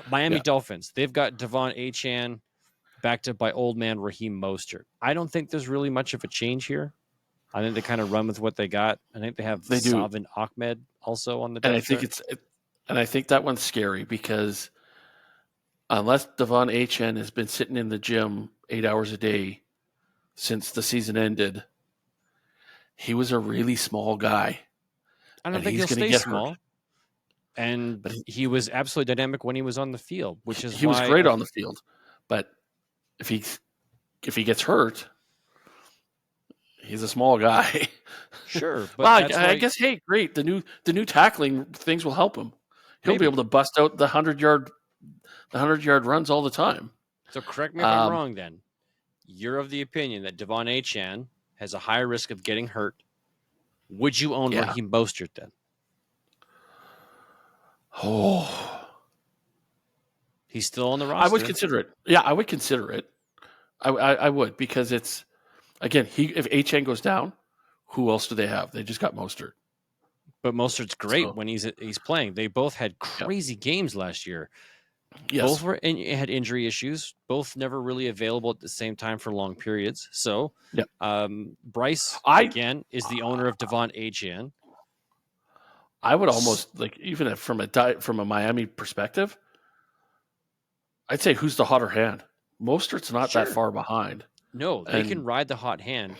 Miami Dolphins, they've got Devon Achane backed up by old man Raheem Mostert. I don't think there's really much of a change here. I think they kind of run with what they got. I think they have Salvin Ahmed also on the depth chart. And I think that one's scary because unless Devon Achane has been sitting in the gym 8 hours a day since the season ended, he was a really small guy. I don't think he'll stay small. Hurt. And he was absolutely dynamic when he was on the field, which is he was great on the field. But if he gets hurt, he's a small guy. Sure, but I guess, hey, great. The new tackling things will help him. He'll be able to bust out the 100-yard runs all the time. So correct me if I'm wrong. Then you're of the opinion that Devon Achane has a higher risk of getting hurt. Would you own Raheem Mostert then? Oh, he's still on the roster. I would consider it. Yeah, I would consider it. I would, because it's, again, if Achane goes down, who else do they have? They just got Mostert. But Mostert's great when he's playing. They both had crazy games last year. Yes. Both had injury issues. Both never really available at the same time for long periods. So, Bryce again is the owner of Devon Achane. I would almost, like, even from a Miami perspective, I'd say who's the hotter hand. Mostert's not that far behind. No, they can ride the hot hand,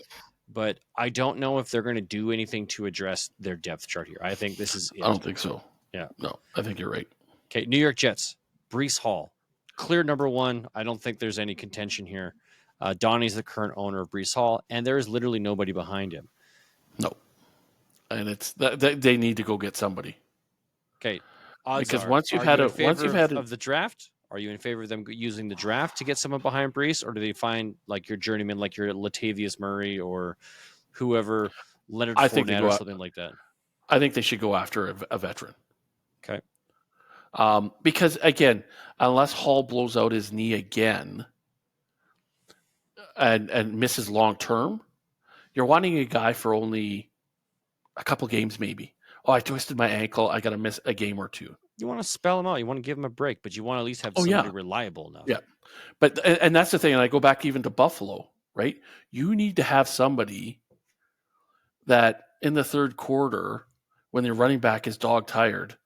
but I don't know if they're going to do anything to address their depth chart here. I think this is it. I don't think so. Yeah. No, I think you're right. Okay, New York Jets, Breece Hall. Clear number 1. I don't think there's any contention here. Donnie's the current owner of Breece Hall, and there is literally nobody behind him. No. And it's they need to go get somebody. Okay. Because once you've had of the draft, are you in favor of them using the draft to get someone behind Breece, or do they find like your journeyman, like your Latavius Murray or whoever, Leonard Fournette or something like that? I think they should go after a veteran. Okay. Because again, unless Hall blows out his knee again, and misses long term, you're wanting a guy for only a couple games maybe. Oh, I twisted my ankle. I got to miss a game or two. You want to spell him out. You want to give him a break, but you want to at least have somebody reliable enough. Yeah. But and that's the thing. And I go back even to Buffalo, right? You need to have somebody that in the third quarter, when their running back is dog tired,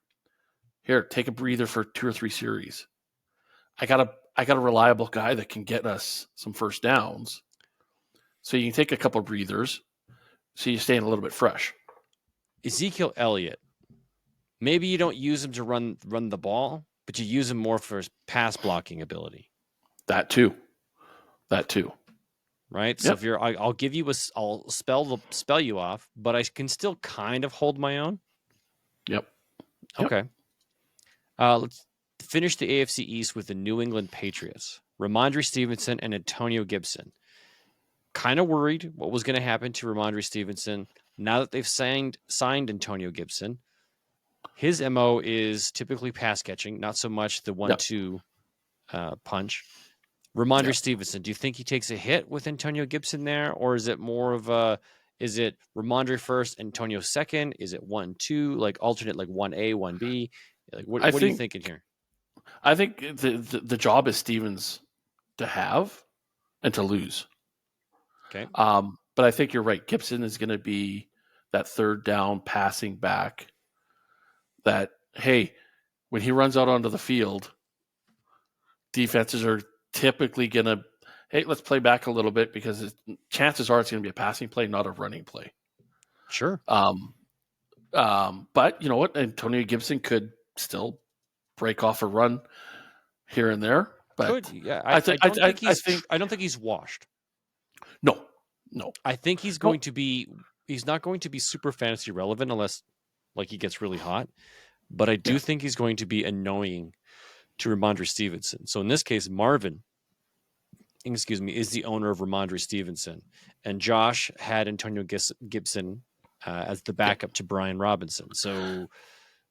here, take a breather for 2 or 3 series. I got a reliable guy that can get us some first downs. So you can take a couple breathers, so you're staying a little bit fresh. Ezekiel Elliott. Maybe you don't use him to run the ball, but you use him more for his pass blocking ability. That too. Right. So if I'll give you I'll spell you off, but I can still kind of hold my own. Yep. Okay. Let's finish the AFC East with the New England Patriots. Ramondre Stevenson and Antonio Gibson. Kind of worried what was going to happen to Ramondre Stevenson now that they've signed Antonio Gibson. His MO is typically pass catching, not so much the 1-2 punch. Ramondre Stevenson, do you think he takes a hit with Antonio Gibson there, or is it more of is it Ramondre first, Antonio second? Is it 1-2, like alternate, like 1A, 1B? Like what are you thinking here? I think the job is Stevens to have and to lose. Okay. But I think you're right. Gibson is going to be that third down passing back that, hey, when he runs out onto the field, defenses are typically going to, hey, let's play back a little bit because chances are it's going to be a passing play, not a running play. Sure. But you know what? Antonio Gibson could still break off a run here and there. But I don't think he's washed. No. I think he's going to be. He's not going to be super fantasy relevant unless, like, he gets really hot. But I do think he's going to be annoying to Ramondre Stevenson. So in this case, Marvin, is the owner of Ramondre Stevenson, and Josh had Antonio Gibson as the backup to Brian Robinson. So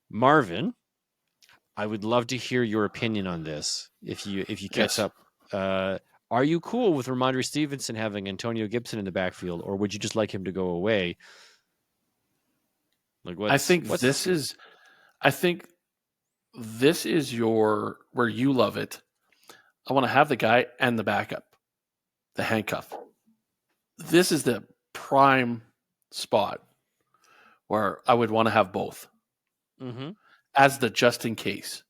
Marvin, I would love to hear your opinion on this. If you catch up, are you cool with Ramondre Stevenson having Antonio Gibson in the backfield, or would you just like him to go away? Like, I think this is your where you love it. I want to have the guy and the backup, the handcuff. This is the prime spot where I would want to have both as the just in case.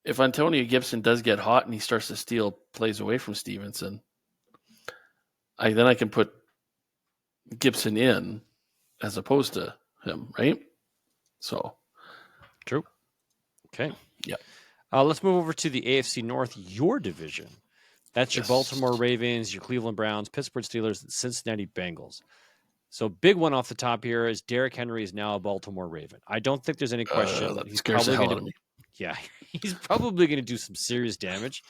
If Antonio Gibson does get hot and he starts to steal plays away from Stevenson, then I can put Gibson in as opposed to him, right? So, true. Okay. Yeah. Let's move over to the AFC North, your division. That's your Baltimore Ravens, your Cleveland Browns, Pittsburgh Steelers, and Cincinnati Bengals. So big one off the top here is Derrick Henry is now a Baltimore Raven. I don't think there's any question. That scares the hell out of me. Yeah, he's probably going to do some serious damage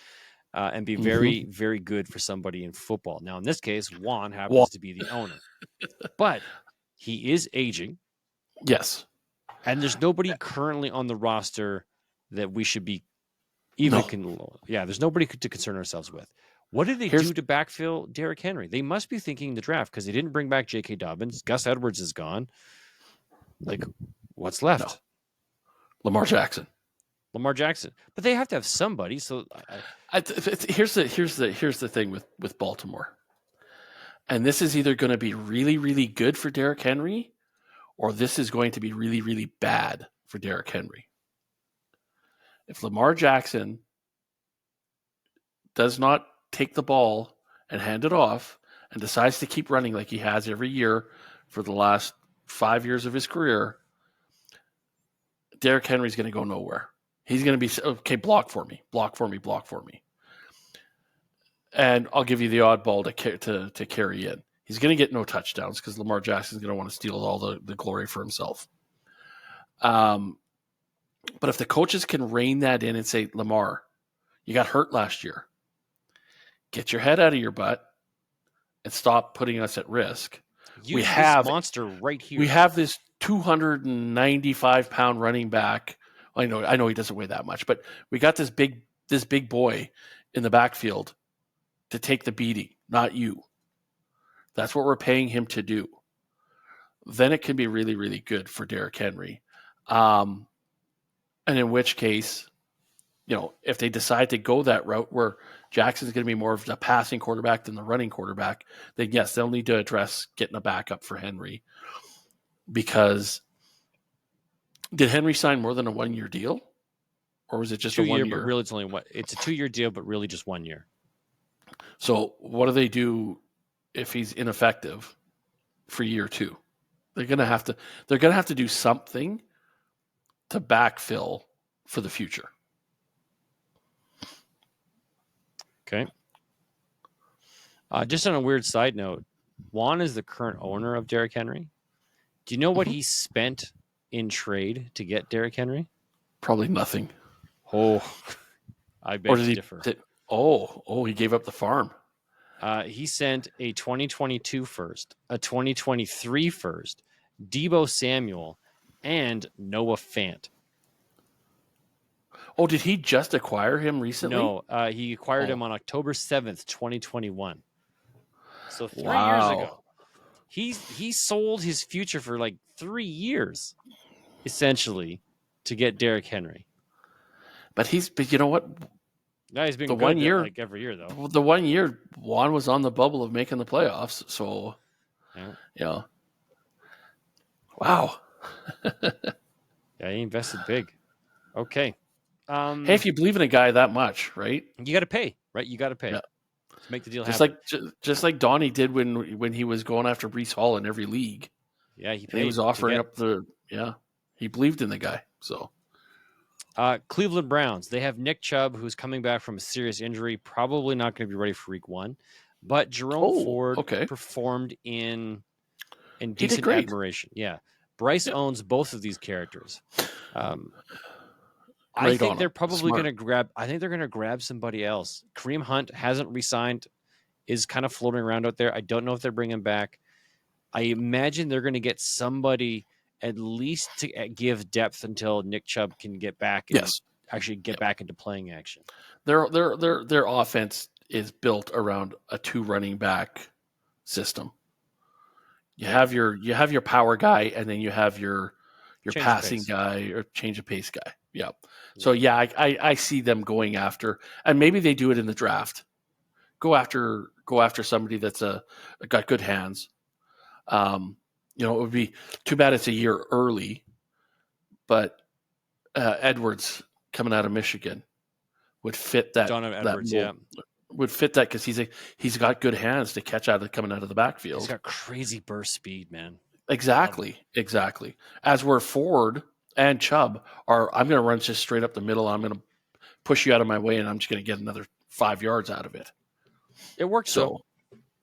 and be very, very good for somebody in football. Now, in this case, Juan happens to be the owner. But he is aging. Yes. And there's nobody currently on the roster that we should be even there's nobody to concern ourselves with. What did they do to backfill Derrick Henry? They must be thinking the draft because they didn't bring back J.K. Dobbins. Gus Edwards is gone. Like, what's left? No. Lamar Jackson. But they have to have somebody. So here's the thing with Baltimore. And this is either going to be really, really good for Derrick Henry, or this is going to be really, really bad for Derrick Henry. If Lamar Jackson does not take the ball and hand it off and decides to keep running like he has every year for the last 5 years of his career, Derrick Henry's going to go nowhere. He's going to be, okay, block for me. And I'll give you the oddball to carry in. He's going to get no touchdowns because Lamar Jackson's going to want to steal all the glory for himself. But if the coaches can rein that in and say, Lamar, you got hurt last year. Get your head out of your butt and stop putting us at risk. We have this monster right here. We have this 295-pound running back. I know he doesn't weigh that much, but we got this big boy in the backfield to take the beating, not you. That's what we're paying him to do. Then it can be really, really good for Derrick Henry. And in which case, if they decide to go that route where Jackson's going to be more of the passing quarterback than the running quarterback, then yes, they'll need to address getting a backup for Henry. Because did Henry sign more than a 1-year deal? Or was it just 2 a 1 year, year? but really it's a 2-year deal, but really just 1 year. So what do they do if he's ineffective for year 2? They're gonna have to do something to backfill for the future. Okay. Just on a weird side note, Juan is the current owner of Derrick Henry. Do you know what he spent in trade to get Derrick Henry? Probably nothing. Oh, I beg to differ. He gave up the farm. He sent a 2022 first, a 2023 first, Deebo Samuel, and Noah Fant. Oh, did he just acquire him recently? No, he acquired him on October 7th, 2021. So 3 years ago. He sold his future for like 3 years, essentially, to get Derrick Henry. But you know what? Now he's been the good 1 year, like every year though. The 1 year Juan was on the bubble of making the playoffs, so yeah. Wow. Yeah, he invested big. Okay. Hey, if you believe in a guy that much, right? You got to pay, right? You got to pay to make the deal happen. Just like Donnie did when he was going after Breece Hall in every league. Yeah, he was offering up he believed in the guy. So, Cleveland Browns, they have Nick Chubb, who's coming back from a serious injury, probably not going to be ready for week 1. But Jerome Ford performed in decent admiration. Yeah. Bryce owns both of these characters. I think they're probably going to grab somebody else. Kareem Hunt hasn't re-signed, is kind of floating around out there. I don't know if they're bringing him back. I imagine they're going to get somebody at least to give depth until Nick Chubb can get back and actually get back into playing action. Their offense is built around a 2 running back system. You have your power guy, and then you have your passing guy or change of pace guy. Yeah. So I see them going after, and maybe they do it in the draft. Go after somebody that's got good hands. It would be too bad it's a year early, but Edwards coming out of Michigan would fit that. Donovan Edwards, would fit that because he's got good hands to catch coming out of the backfield. He's got crazy burst speed, man. Exactly. As where Ford and Chubb are, I'm going to run just straight up the middle. I'm going to push you out of my way, and I'm just going to get another 5 yards out of it. It works. So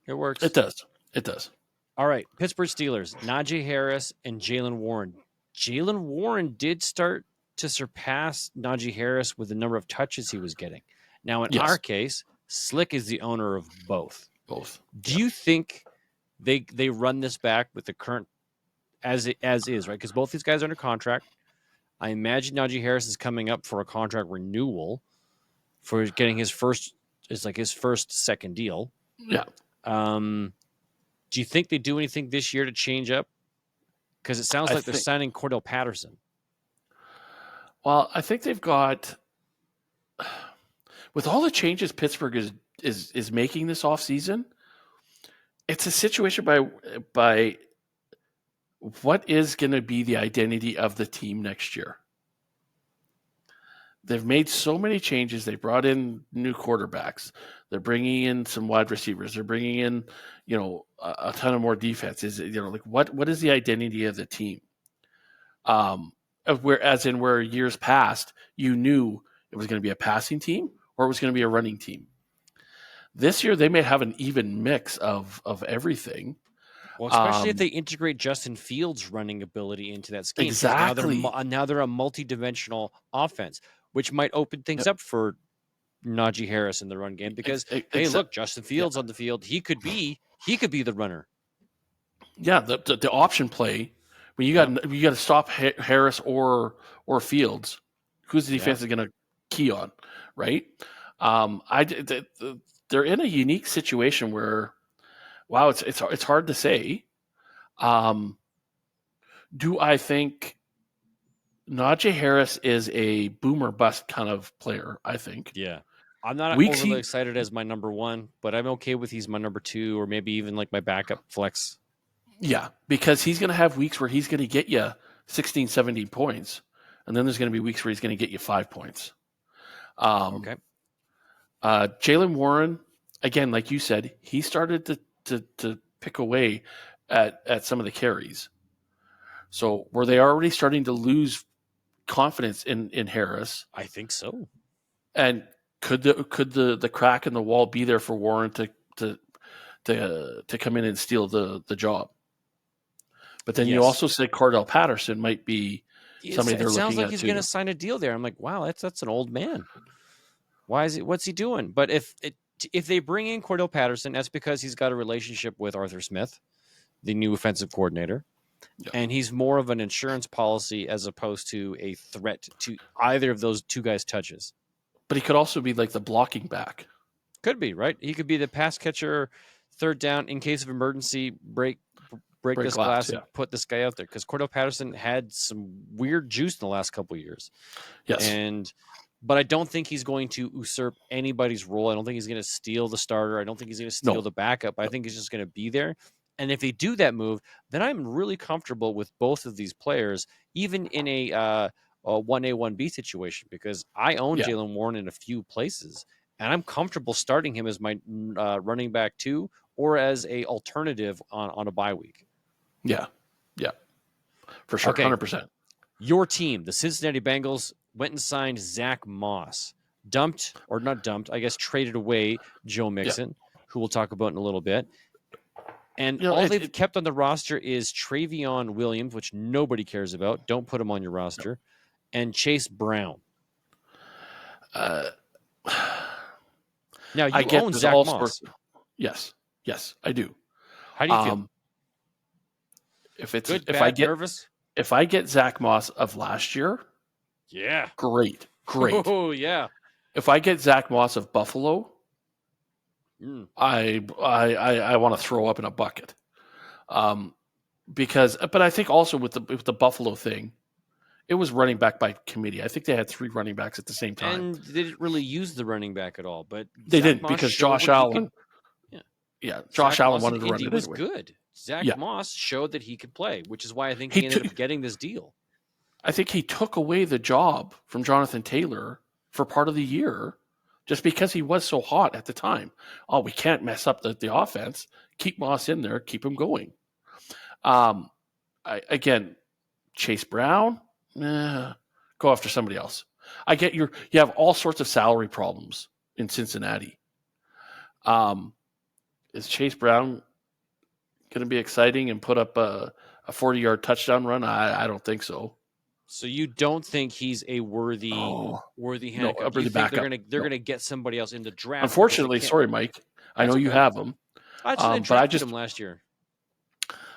it works. It does. All right, Pittsburgh Steelers, Najee Harris and Jaylen Warren. Jaylen Warren did start to surpass Najee Harris with the number of touches he was getting. Now, in our case, Slick is the owner of both. Do you think they run this back with the current as is, right? Because both these guys are under contract. I imagine Najee Harris is coming up for a contract renewal for getting his first second deal. Yeah. Do you think they do anything this year to change up? Because it sounds like they're signing Cordell Patterson. Well, I think they've got, with all the changes Pittsburgh is making this offseason, it's a situation by what is going to be the identity of the team next year. They've made so many changes. They brought in new quarterbacks. They're bringing in some wide receivers. They're bringing in, a ton of more defenses. What is the identity of the team? Where years past, you knew it was going to be a passing team or it was going to be a running team. This year, they may have an even mix of everything. Well, especially if they integrate Justin Fields' running ability into that scheme. Exactly. Now they're a multi-dimensional offense, which might open things up for Najee Harris in the run game because, hey, look, Justin Fields on the field. He could be the runner. Yeah, the option play when you got to stop Harris or Fields. Who's the defense is going to key on, right? The they're in a unique situation where, wow, it's hard to say. Do I think Najee Harris is a boomer bust kind of player? I think. Yeah. I'm not Weeks overly he, excited as my number one, but I'm okay with he's my number two or maybe even like my backup flex. yeah, because he's going to have weeks where he's going to get you 16, 17 points, and then there's going to be weeks where he's going to get you 5 points. Okay. Jalen Warren, again, like you said, he started to pick away at some of the carries. So were they already starting to lose confidence in Harris? I think so. And could the crack in the wall be there for Warren to come in and steal the job? But then you Yes. also said Cordell Patterson might be somebody they're It sounds looking like at he's too. going to sign a deal there. I'm like, wow, that's an old man. What's he doing? But if they bring in Cordell Patterson, that's because he's got a relationship with Arthur Smith, the new offensive coordinator. Yeah. And he's more of an insurance policy as opposed to a threat to either of those two guys' touches. But he could also be like the blocking back. Could be, right? He could be the pass catcher, third down in case of emergency, break this glass yeah. and put this guy out there. Because Cordell Patterson had some weird juice in the last couple of years. Yes. But I don't think he's going to usurp anybody's role. I don't think he's going to steal the starter. I don't think he's going to steal the backup. I think he's just going to be there. And if they do that move, then I'm really comfortable with both of these players, even in a 1A, 1B situation, because I own Jalen Warren in a few places, and I'm comfortable starting him as my running back too, or as a alternative on a bye week. Yeah. Yeah. For sure. Okay. 100%. Your team, the Cincinnati Bengals, went and signed Zach Moss. Traded away Joe Mixon, who we'll talk about in a little bit. And all they've kept on the roster is Travion Williams, which nobody cares about. Don't put him on your roster. And Chase Brown. Now, you own Zach Moss. Yes, I do. How do you feel? Nervous? If I get Zach Moss of last year, yeah, great. Oh yeah. If I get Zach Moss of Buffalo, I want to throw up in a bucket. But I think also with the Buffalo thing, it was running back by committee. I think they had 3 running backs at the same time, and they didn't really use the running back at all. But they didn't because Josh Allen. Josh Allen wanted to run it was anyway. Good. Zach Moss showed that he could play, which is why I think he ended up getting this deal. I think he took away the job from Jonathan Taylor for part of the year just because he was so hot at the time. Oh, we can't mess up the offense. Keep Moss in there. Keep him going. Again, Chase Brown, go after somebody else. I get you have all sorts of salary problems in Cincinnati. Is Chase Brown going to be exciting and put up a 40-yard touchdown run? I don't think so. So you don't think he's a worthy handcuff? No, they're going to get somebody else in the draft? Unfortunately, sorry, Mike. I know you have him. But I drafted him last year.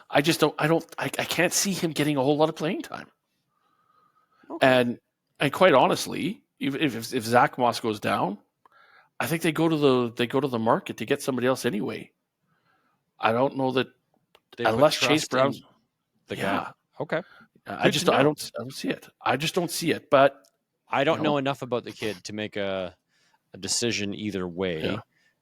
I just don't. I can't see him getting a whole lot of playing time. Okay. And quite honestly, if Zach Moss goes down, I think they go to the market to get somebody else anyway. I don't know that unless Chase Brown, guy. Okay. I don't see it. I just don't see it. But I don't know enough about the kid to make a decision either way. Yeah.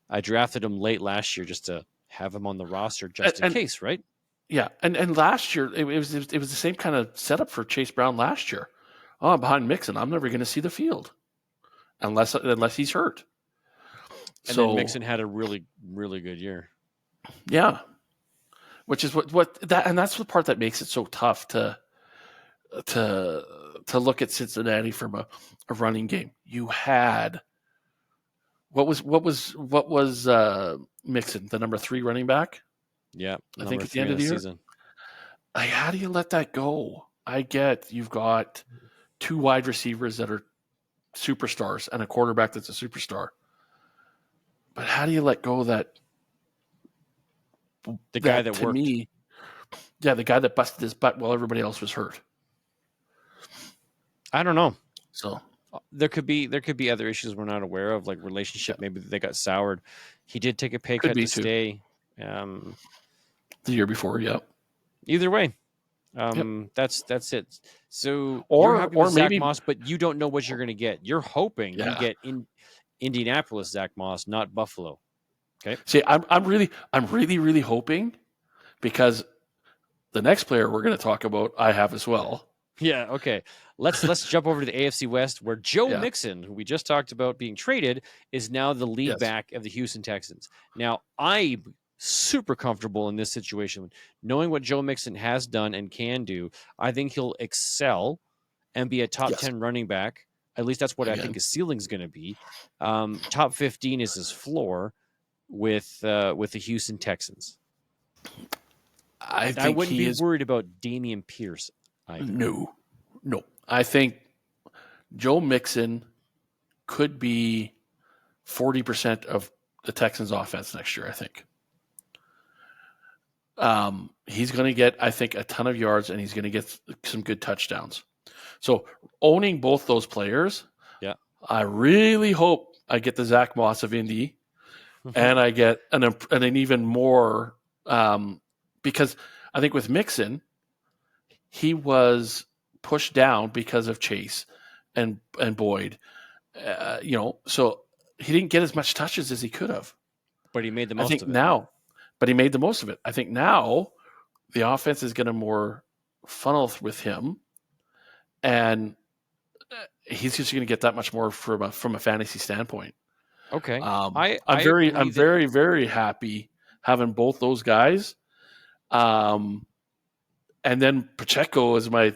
I drafted him late last year just to have him on the roster just in case, right? Yeah, and last year it was the same kind of setup for Chase Brown last year. Oh, I'm behind Mixon. I'm never going to see the field unless he's hurt. And then Mixon had a really, really good year. Yeah, which is that's the part that makes it so tough to look at Cincinnati from a running game. You had what was Mixon, the number 3 running back? Yeah, I think at the end of the year. Season. How do you let that go? I get you've got 2 wide receivers that are superstars and a quarterback that's a superstar. But how do you let go of that? The guy that to worked. Me, the guy that busted his butt while everybody else was hurt. I don't know. So There could be other issues we're not aware of, like relationship. Yeah, Maybe they got soured. He did take a pay could cut be to too. stay. The year before, yeah, Either way, yep. that's it. So you're Or happy with Zach maybe, Moss, but you don't know what you're going to get. You're hoping you yeah. get in Indianapolis Zach Moss, not Buffalo. Okay. See, I'm really hoping, because the next player we're going to talk about, I have as well. Yeah. Okay. Let's jump over to the AFC West, where Joe Yeah. Mixon, who we just talked about being traded, is now the lead Yes. back of the Houston Texans. Now, I'm super comfortable in this situation, knowing what Joe Mixon has done and can do. I think he'll excel and be a top Yes. 10 running back. At least that's what I think Again, his ceiling is going to be. Top 15 is his floor with the Houston Texans. I I think wouldn't he be is. worried about Damian Pierce either. No. I think Joe Mixon could be 40% of the Texans' offense next year. I think. He's going to get, I think, a ton of yards, and he's going to get some good touchdowns. So owning both those players, Yeah. I really hope I get the Zach Moss of Indy, and I get an even more, because I think with Mixon, he was pushed down because of Chase and Boyd, so he didn't get as much touches as he could have. But he made the I most think of it. now, but he made the most of it. I think now the offense is going to more funnel with him, and he's just going to get that much more from a fantasy standpoint. Okay. I'm I agree that. very, very happy having both those guys. And then Pacheco as my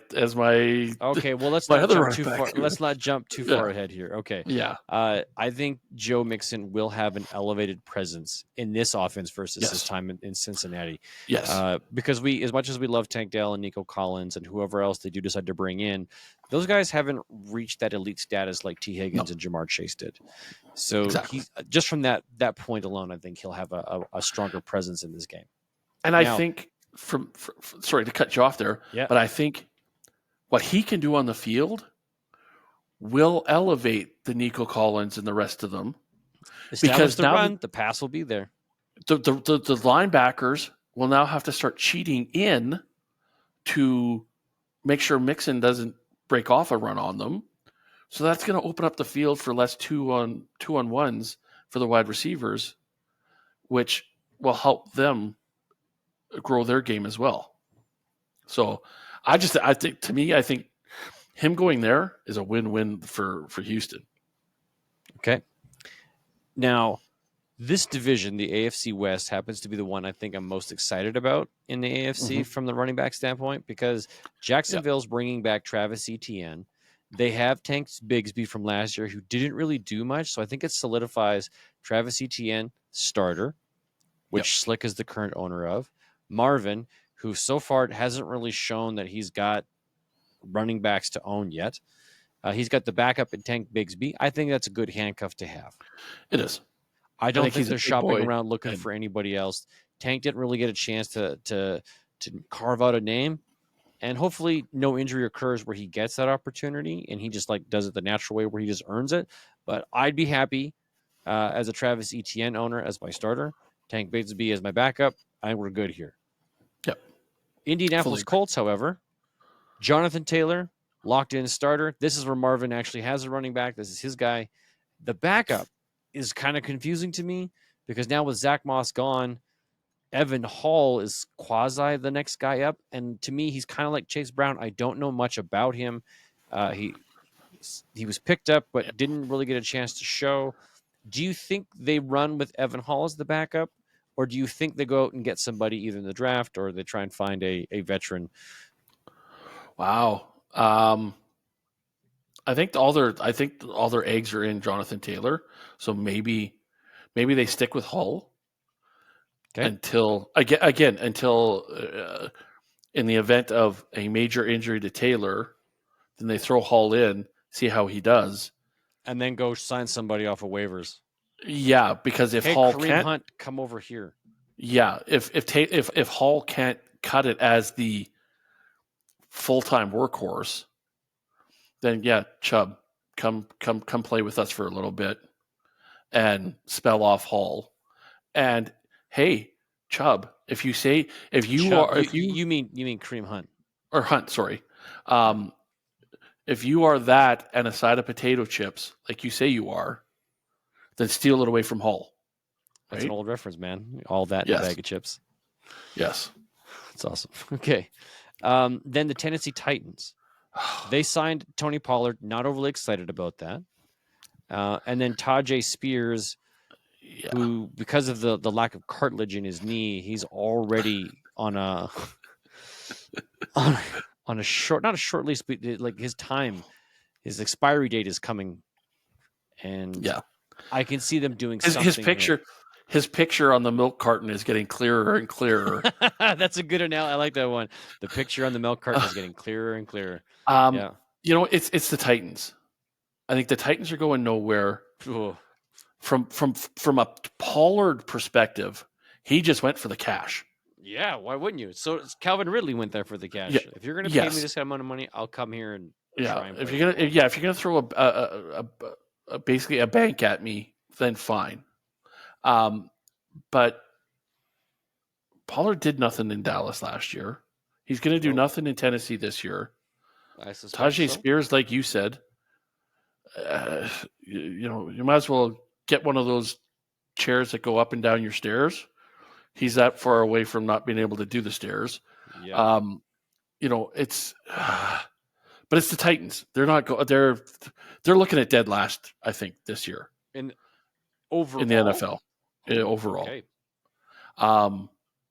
Okay, well, let's my not other jump running too far. back. Let's not jump too Yeah, far ahead here. Okay. yeah, I think Joe Mixon will have an elevated presence in this offense versus his yes, time in Cincinnati. yes, Because we, as much as we love Tank Dell and Nico Collins and whoever else they do decide to bring in, those guys haven't reached that elite status like T. Higgins no, and Jamar Chase did. So exactly. he's just from that point alone, I think he'll have a stronger presence in this game. And I Now, think sorry to cut you off there, yeah, but I think what he can do on the field will elevate the Nico Collins and the rest of them, establish because the now run, the pass will be there. the linebackers will now have to start cheating in to make sure Mixon doesn't break off a run on them. So that's going to open up the field for less two on ones for the wide receivers, which will help them grow their game as well. So I think him going there is a win-win for Houston. Okay. Now, this division, the AFC West, happens to be the one I think I'm most excited about in the AFC from the running back standpoint, because Yeah, Jacksonville's bringing back Travis Etienne. They have Tank Bigsby from last year, who didn't really do much. So I think it solidifies Travis Etienne starter, yep, which Slick is the current owner of. Marvin, who so far hasn't really shown that he's got running backs to own yet. He's got the backup in Tank Bigsby. I think that's a good handcuff to have. it is. I I don't think think he's a they're big shopping boy, around looking and for anybody else. Tank didn't really get a chance to carve out a name, and hopefully no injury occurs where he gets that opportunity and he just like does it the natural way where he just earns it. But I'd be happy as a Travis Etienne owner as my starter, Tank Bigsby as my backup. I think we're good here. yep, fully Indianapolis agree. Colts, however, Jonathan Taylor, locked in starter. This is where Marvin actually has a running back. This is his guy. The backup is kind of confusing to me because now with Zach Moss gone, Evan Hall is quasi the next guy up. And to me, he's kind of like Chase Brown. I don't know much about him. He was picked up, but didn't really get a chance to show. Do you think they run with Evan Hall as the backup? Or do you think they go out and get somebody either in the draft or they try and find a veteran? Wow. I think all their eggs are in Jonathan Taylor. So maybe they stick with Hull Okay. until in the event of a major injury to Taylor, then they throw Hull in, see how he does. And then go sign somebody off of waivers. Yeah, because if Hey, Hall Kareem can't, Hunt, come over here. yeah, if Hall can't cut it as the full-time workhorse, then yeah, Chubb come play with us for a little bit and spell off Hall. And hey, Chubb, if you mean Kareem Hunt or Hunt, sorry, if you are that and a side of potato chips, like you say you are, then steal it away from Hall. Right? That's an old reference, man. All that in a bag of chips. Yes. That's awesome. Okay. Then the Tennessee Titans. They signed Tony Pollard. Not overly excited about that. And then Tajay Spears, who, because of the lack of cartilage in his knee, he's already on a on a short, not a short lease, but like his expiry date is coming, and I can see them doing something. His picture on the milk carton is getting clearer and clearer. That's a good analogy. I like that one. The picture on the milk carton is getting clearer and clearer. It's the Titans. I think the Titans are going nowhere. Ooh. From a Pollard perspective, he just went for the cash. Yeah, why wouldn't you? So Calvin Ridley went there for the cash. Yeah. If you're going to pay me this amount of money, I'll come here and try and if you're gonna throw a basically a bank at me, then fine. But Pollard did nothing in Dallas last year. He's going to do nothing in Tennessee this year. Tajay Spears, like you said, you might as well get one of those chairs that go up and down your stairs. He's that far away from not being able to do the stairs. Yeah. It's but it's the Titans. They're not they're looking at dead last, I think, this year. In the NFL. Overall. Okay.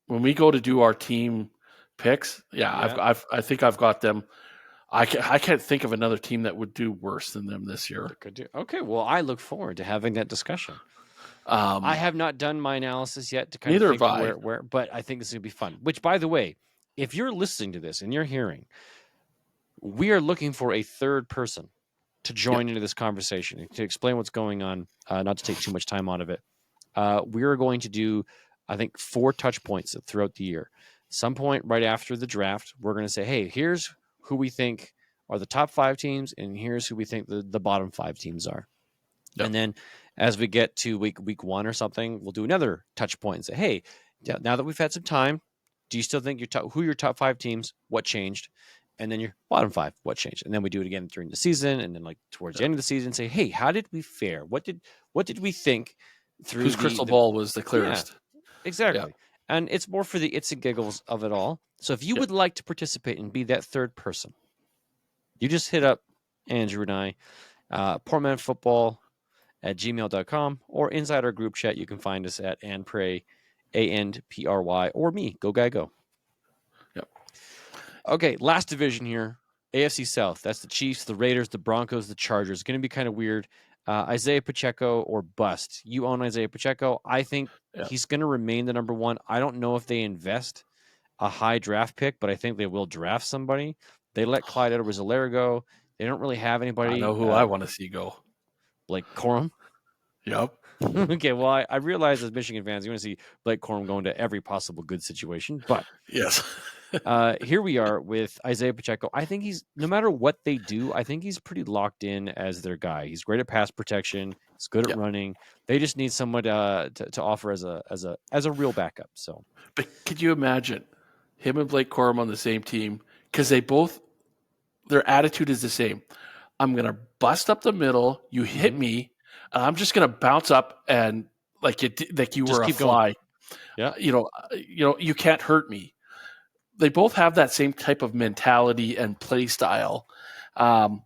When we go to do our team picks, I think I've got them. I can't think of another team that would do worse than them this year. Okay, well, I look forward to having that discussion. I have not done my analysis yet to kind of think of where, but I think this is going to be fun. Which, by the way, if you're listening to this and you're hearing, we are looking for a third person to join into this conversation, to explain what's going on, not to take too much time out of it. We are going to do, I think, 4 touch points throughout the year. Some point right after the draft, we're going to say, hey, here's who we think are the top 5 teams, and here's who we think the bottom 5 teams are. Yep. And then as we get to week 1 or something, we'll do another touch point and say, hey, now that we've had some time, do you still think who your top 5 teams, what changed? And then your bottom 5, what changed? And then we do it again during the season, and then like towards the end of the season, say, hey, how did we fare? What did we think? Through whose crystal ball was the clearest? Yeah, exactly. Yeah. And it's more for the its and giggles of it all. So if you would like to participate and be that third person, you just hit up Andrew and I, portmanfootball@gmail.com, or inside our group chat. You can find us at andpray, ANPRY, or me, Go Guy Go. Yep. Okay, last division here, AFC South. That's the Chiefs, the Raiders, the Broncos, the Chargers. It's going to be kind of weird. Isaiah Pacheco or bust. You own Isaiah Pacheco. I think he's going to remain the number 1. I don't know if they invest a high draft pick, but I think they will draft somebody. They let Clyde Edwards-Helaire go. They don't really have anybody. I know who I want to see go. Blake Corum? Yep. Okay, well, I realize as Michigan fans, you want to see Blake Corum go into every possible good situation, but yes. Here we are with Isaiah Pacheco. I think no matter what they do, I think he's pretty locked in as their guy. He's great at pass protection. He's good at running. They just need someone to offer as a real backup. So, but could you imagine him and Blake Corum on the same team? Because their attitude is the same. I'm gonna bust up the middle. You hit me, and I'm just gonna bounce up and like you were a fly. Going. Yeah. You can't hurt me. They both have that same type of mentality and play style. I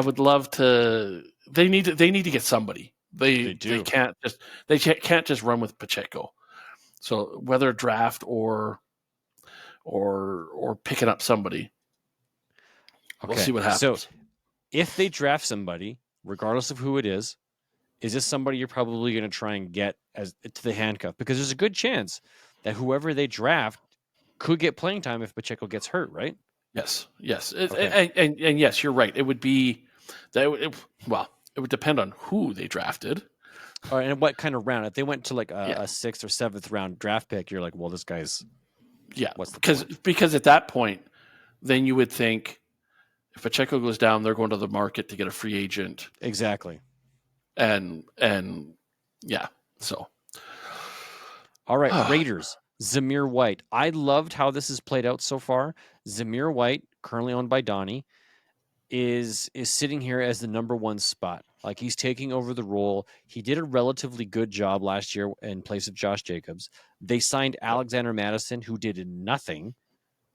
would love to. They need to get somebody. They can't just run with Pacheco. So whether draft or picking up somebody, we'll see what happens. So if they draft somebody, regardless of who it is this somebody you're probably going to try and get as to the handcuff? Because there's a good chance that whoever they draft could get playing time if Pacheco gets hurt, right? Yes. Okay. And yes, you're right. It would be it would depend on who they drafted. All right, and what kind of round? If they went to like a 6th or 7th round draft pick, you're like, well, this guy's what's the point? Because at that point, then you would think If Pacheco goes down, they're going to the market to get a free agent. Exactly. And yeah, so. All right, Raiders, Zamir White. I loved how this has played out so far. Zamir White, currently owned by Donnie, is sitting here as the number one spot. Like, he's taking over the role. He did a relatively good job last year in place of Josh Jacobs. They signed Alexander Madison, who did nothing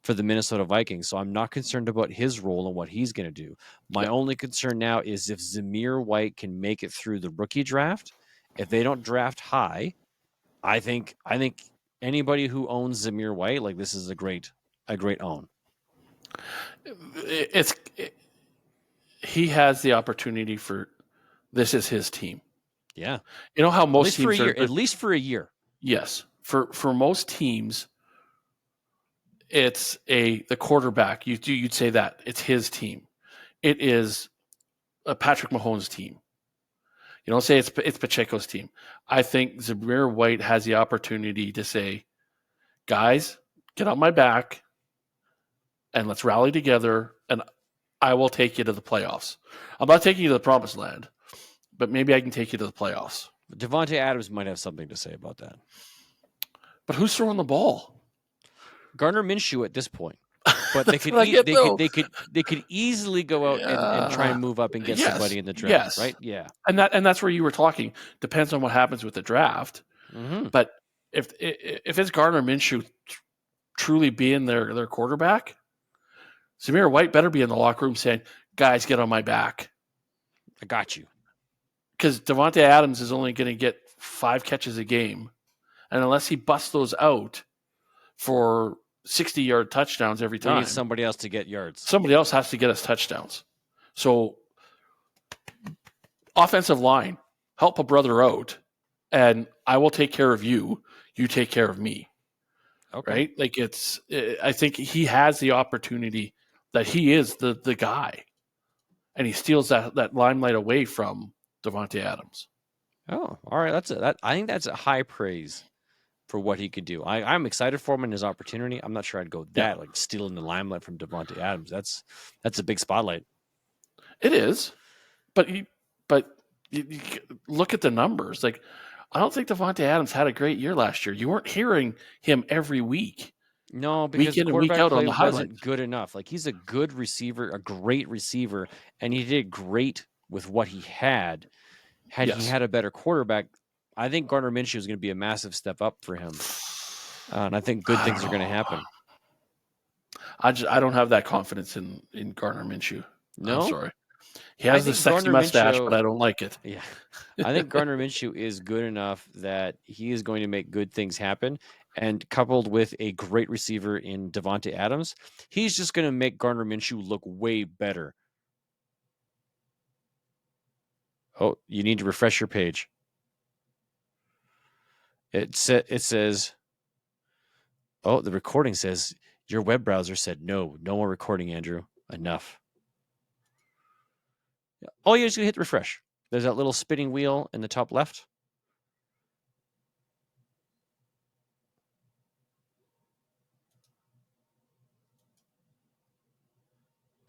for the Minnesota Vikings. So I'm not concerned about his role and what he's going to do. My only concern now is if Zamir White can make it through the rookie draft. If they don't draft high, I think anybody who owns Zamir White, like, this is a great own. He has the opportunity for, this is his team. Yeah. You know how most teams are at least for a year. Yes. For most teams, it's the quarterback. You'd say that it's his team. It is a Patrick Mahomes team. You don't say it's Pacheco's team. I think Zamir White has the opportunity to say, guys, get on my back and let's rally together, and I will take you to the playoffs. I'm not taking you to the promised land, but maybe I can take you to the playoffs. Devontae Adams might have something to say about that. But who's throwing the ball? Gardner Minshew at this point. But they could easily go out and try and move up and get somebody in the draft, yes. right? Yeah. And that's where you were talking. Depends on what happens with the draft. Mm-hmm. But if it's Gardner Minshew truly being their quarterback, Zamir White better be in the locker room saying, guys, get on my back. I got you. Because Davante Adams is only going to get 5 catches a game. And unless he busts those out for 60-yard touchdowns every time, we need somebody else to get yards. Somebody else has to get us touchdowns. So, offensive line, help a brother out, and I will take care of you. You take care of me. Okay. Right? Like, I think he has the opportunity that he is the guy, and he steals that limelight away from Davante Adams. Oh, all right. I think that's a high praise for what he could do. I'm excited for him and his opportunity. I'm not sure I'd go that, like stealing the limelight from Davante Adams. That's a big spotlight. It is, but you look at the numbers. Like, I don't think Davante Adams had a great year last year. You weren't hearing him every week. No, because week in and week out on the wasn't good enough. Like, he's a good receiver, a great receiver, and he did great with what he had. Had he had a better quarterback, I think Gardner Minshew is going to be a massive step up for him. And I think good things are going to happen. I don't have that confidence in Gardner Minshew. No? I'm sorry. He has the sexy mustache, but I don't like it. Yeah. I think Gardner Minshew is good enough that he is going to make good things happen. And coupled with a great receiver in Davante Adams, he's just going to make Gardner Minshew look way better. Oh, you need to refresh your page. It says, oh, the recording says, your web browser said, no more recording, Andrew. Enough. Oh, you just hit refresh. There's that little spinning wheel in the top left.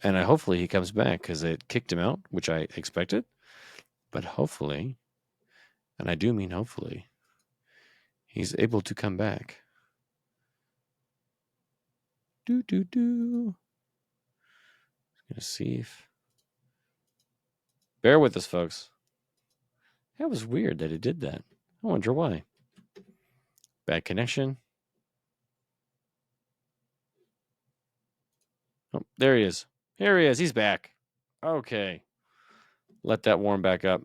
And hopefully he comes back, because it kicked him out, which I expected. But hopefully, and I do mean hopefully, he's able to come back. Gonna see if. Bear with us, folks. That was weird that it did that. I wonder why. Bad connection. Oh, there he is. Here he is. He's back. Okay. Let that warm back up.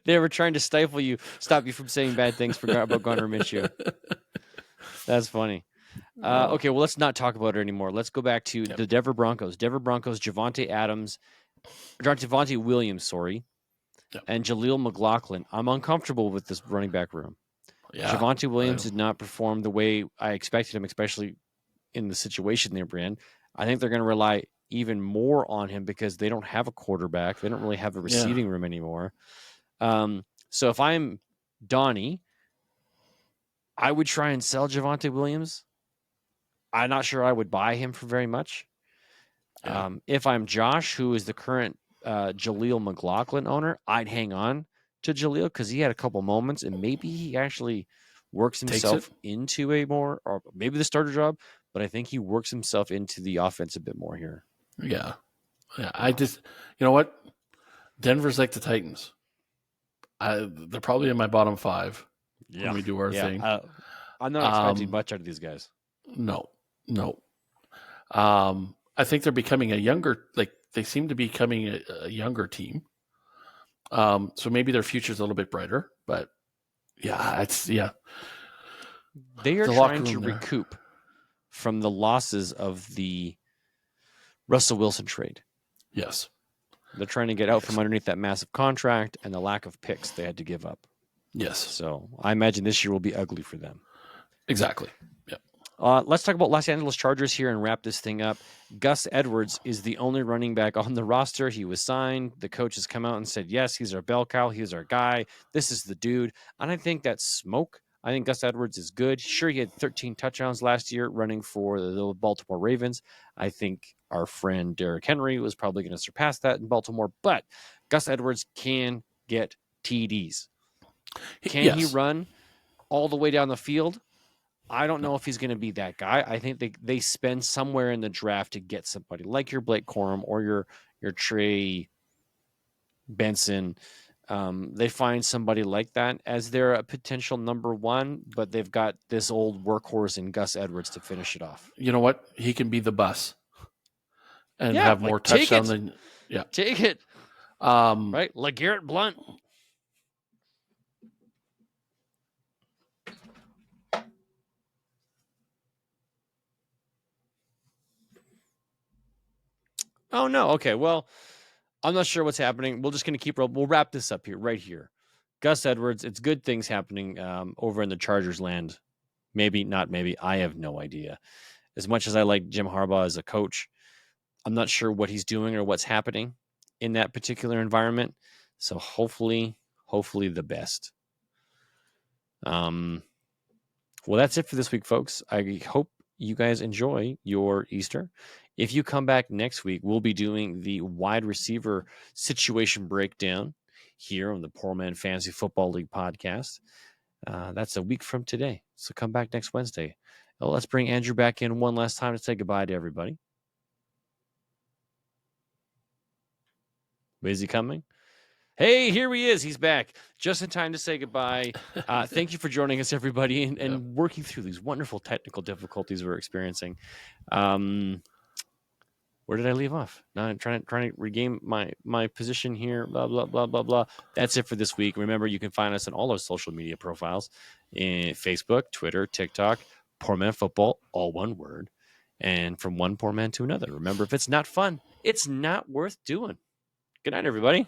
They were trying to stifle you, stop you from saying bad things about Gardner Minshew. That's funny. Okay, well, let's not talk about it anymore. Let's go back to the Denver Broncos. Javonte Williams, and Jaleel McLaughlin. I'm uncomfortable with this running back room. Yeah, Javonte Williams did not perform the way I expected him, especially in the situation they were in. I think they're going to rely even more on him because they don't have a quarterback. They don't really have a receiving room anymore. So if I'm Donnie, I would try and sell Javonte Williams I'm not sure I would buy him for very much. Yeah. If I'm Josh, who is the current Jaleel McLaughlin owner, I'd hang on to Jaleel because he had a couple moments and maybe he actually works Takes it. himself into a more, or maybe the starter job, but I think he works himself into the offense a bit more here. Yeah. Yeah. I just, you know what? Denver's like the Titans. They're probably in my bottom 5 when we do our thing. I'm not expecting much out of these guys. No. I think they're becoming they seem to be becoming a younger team. So maybe their future's a little bit brighter, but yeah. They are The locker trying to room there. recoup from the losses of the Russell Wilson trade. Yes. They're trying to get out from underneath that massive contract and the lack of picks they had to give up. Yes. So I imagine this year will be ugly for them. Exactly. Yep. Let's talk about Los Angeles Chargers here and wrap this thing up. Gus Edwards is the only running back on the roster. He was signed. The coach has come out and said, yes, he's our bell cow. He's our guy. This is the dude. And I think that's smoke. I think Gus Edwards is good. Sure, he had 13 touchdowns last year running for the Baltimore Ravens. I think our friend Derrick Henry was probably going to surpass that in Baltimore. But Gus Edwards can get TDs. Can he run all the way down the field? I don't know if he's going to be that guy. I think they spend somewhere in the draft to get somebody like your Blake Corum or your Trey Benson. They find somebody like that as their potential number one, but they've got this old workhorse in Gus Edwards to finish it off. You know what? He can be the bus and have more touchdowns than take it. Right, LeGarrette Blount. Oh no. Okay. Well, I'm not sure what's happening. We're just going to keep rolling. We'll wrap this up here, right here. Gus Edwards, it's good things happening over in the Chargers land. Maybe, not maybe. I have no idea. As much as I like Jim Harbaugh as a coach, I'm not sure what he's doing or what's happening in that particular environment. So hopefully the best. Well, that's it for this week, folks. I hope you guys enjoy your Easter. If you come back next week, we'll be doing the wide receiver situation breakdown here on the Poor Man Fantasy Football League podcast. That's a week from today. So come back next Wednesday. Well, let's bring Andrew back in one last time to say goodbye to everybody. Is he coming? Hey, here he is. He's back just in time to say goodbye. Thank you for joining us, everybody, and working through these wonderful technical difficulties we're experiencing. Where did I leave off? Now I'm trying to regain my position here. Blah, blah, blah, blah, blah. That's it for this week. Remember, you can find us on all our social media profiles in Facebook, Twitter, TikTok, Poor Man Football, all one word. And from one poor man to another. Remember, if it's not fun, it's not worth doing. Good night, everybody.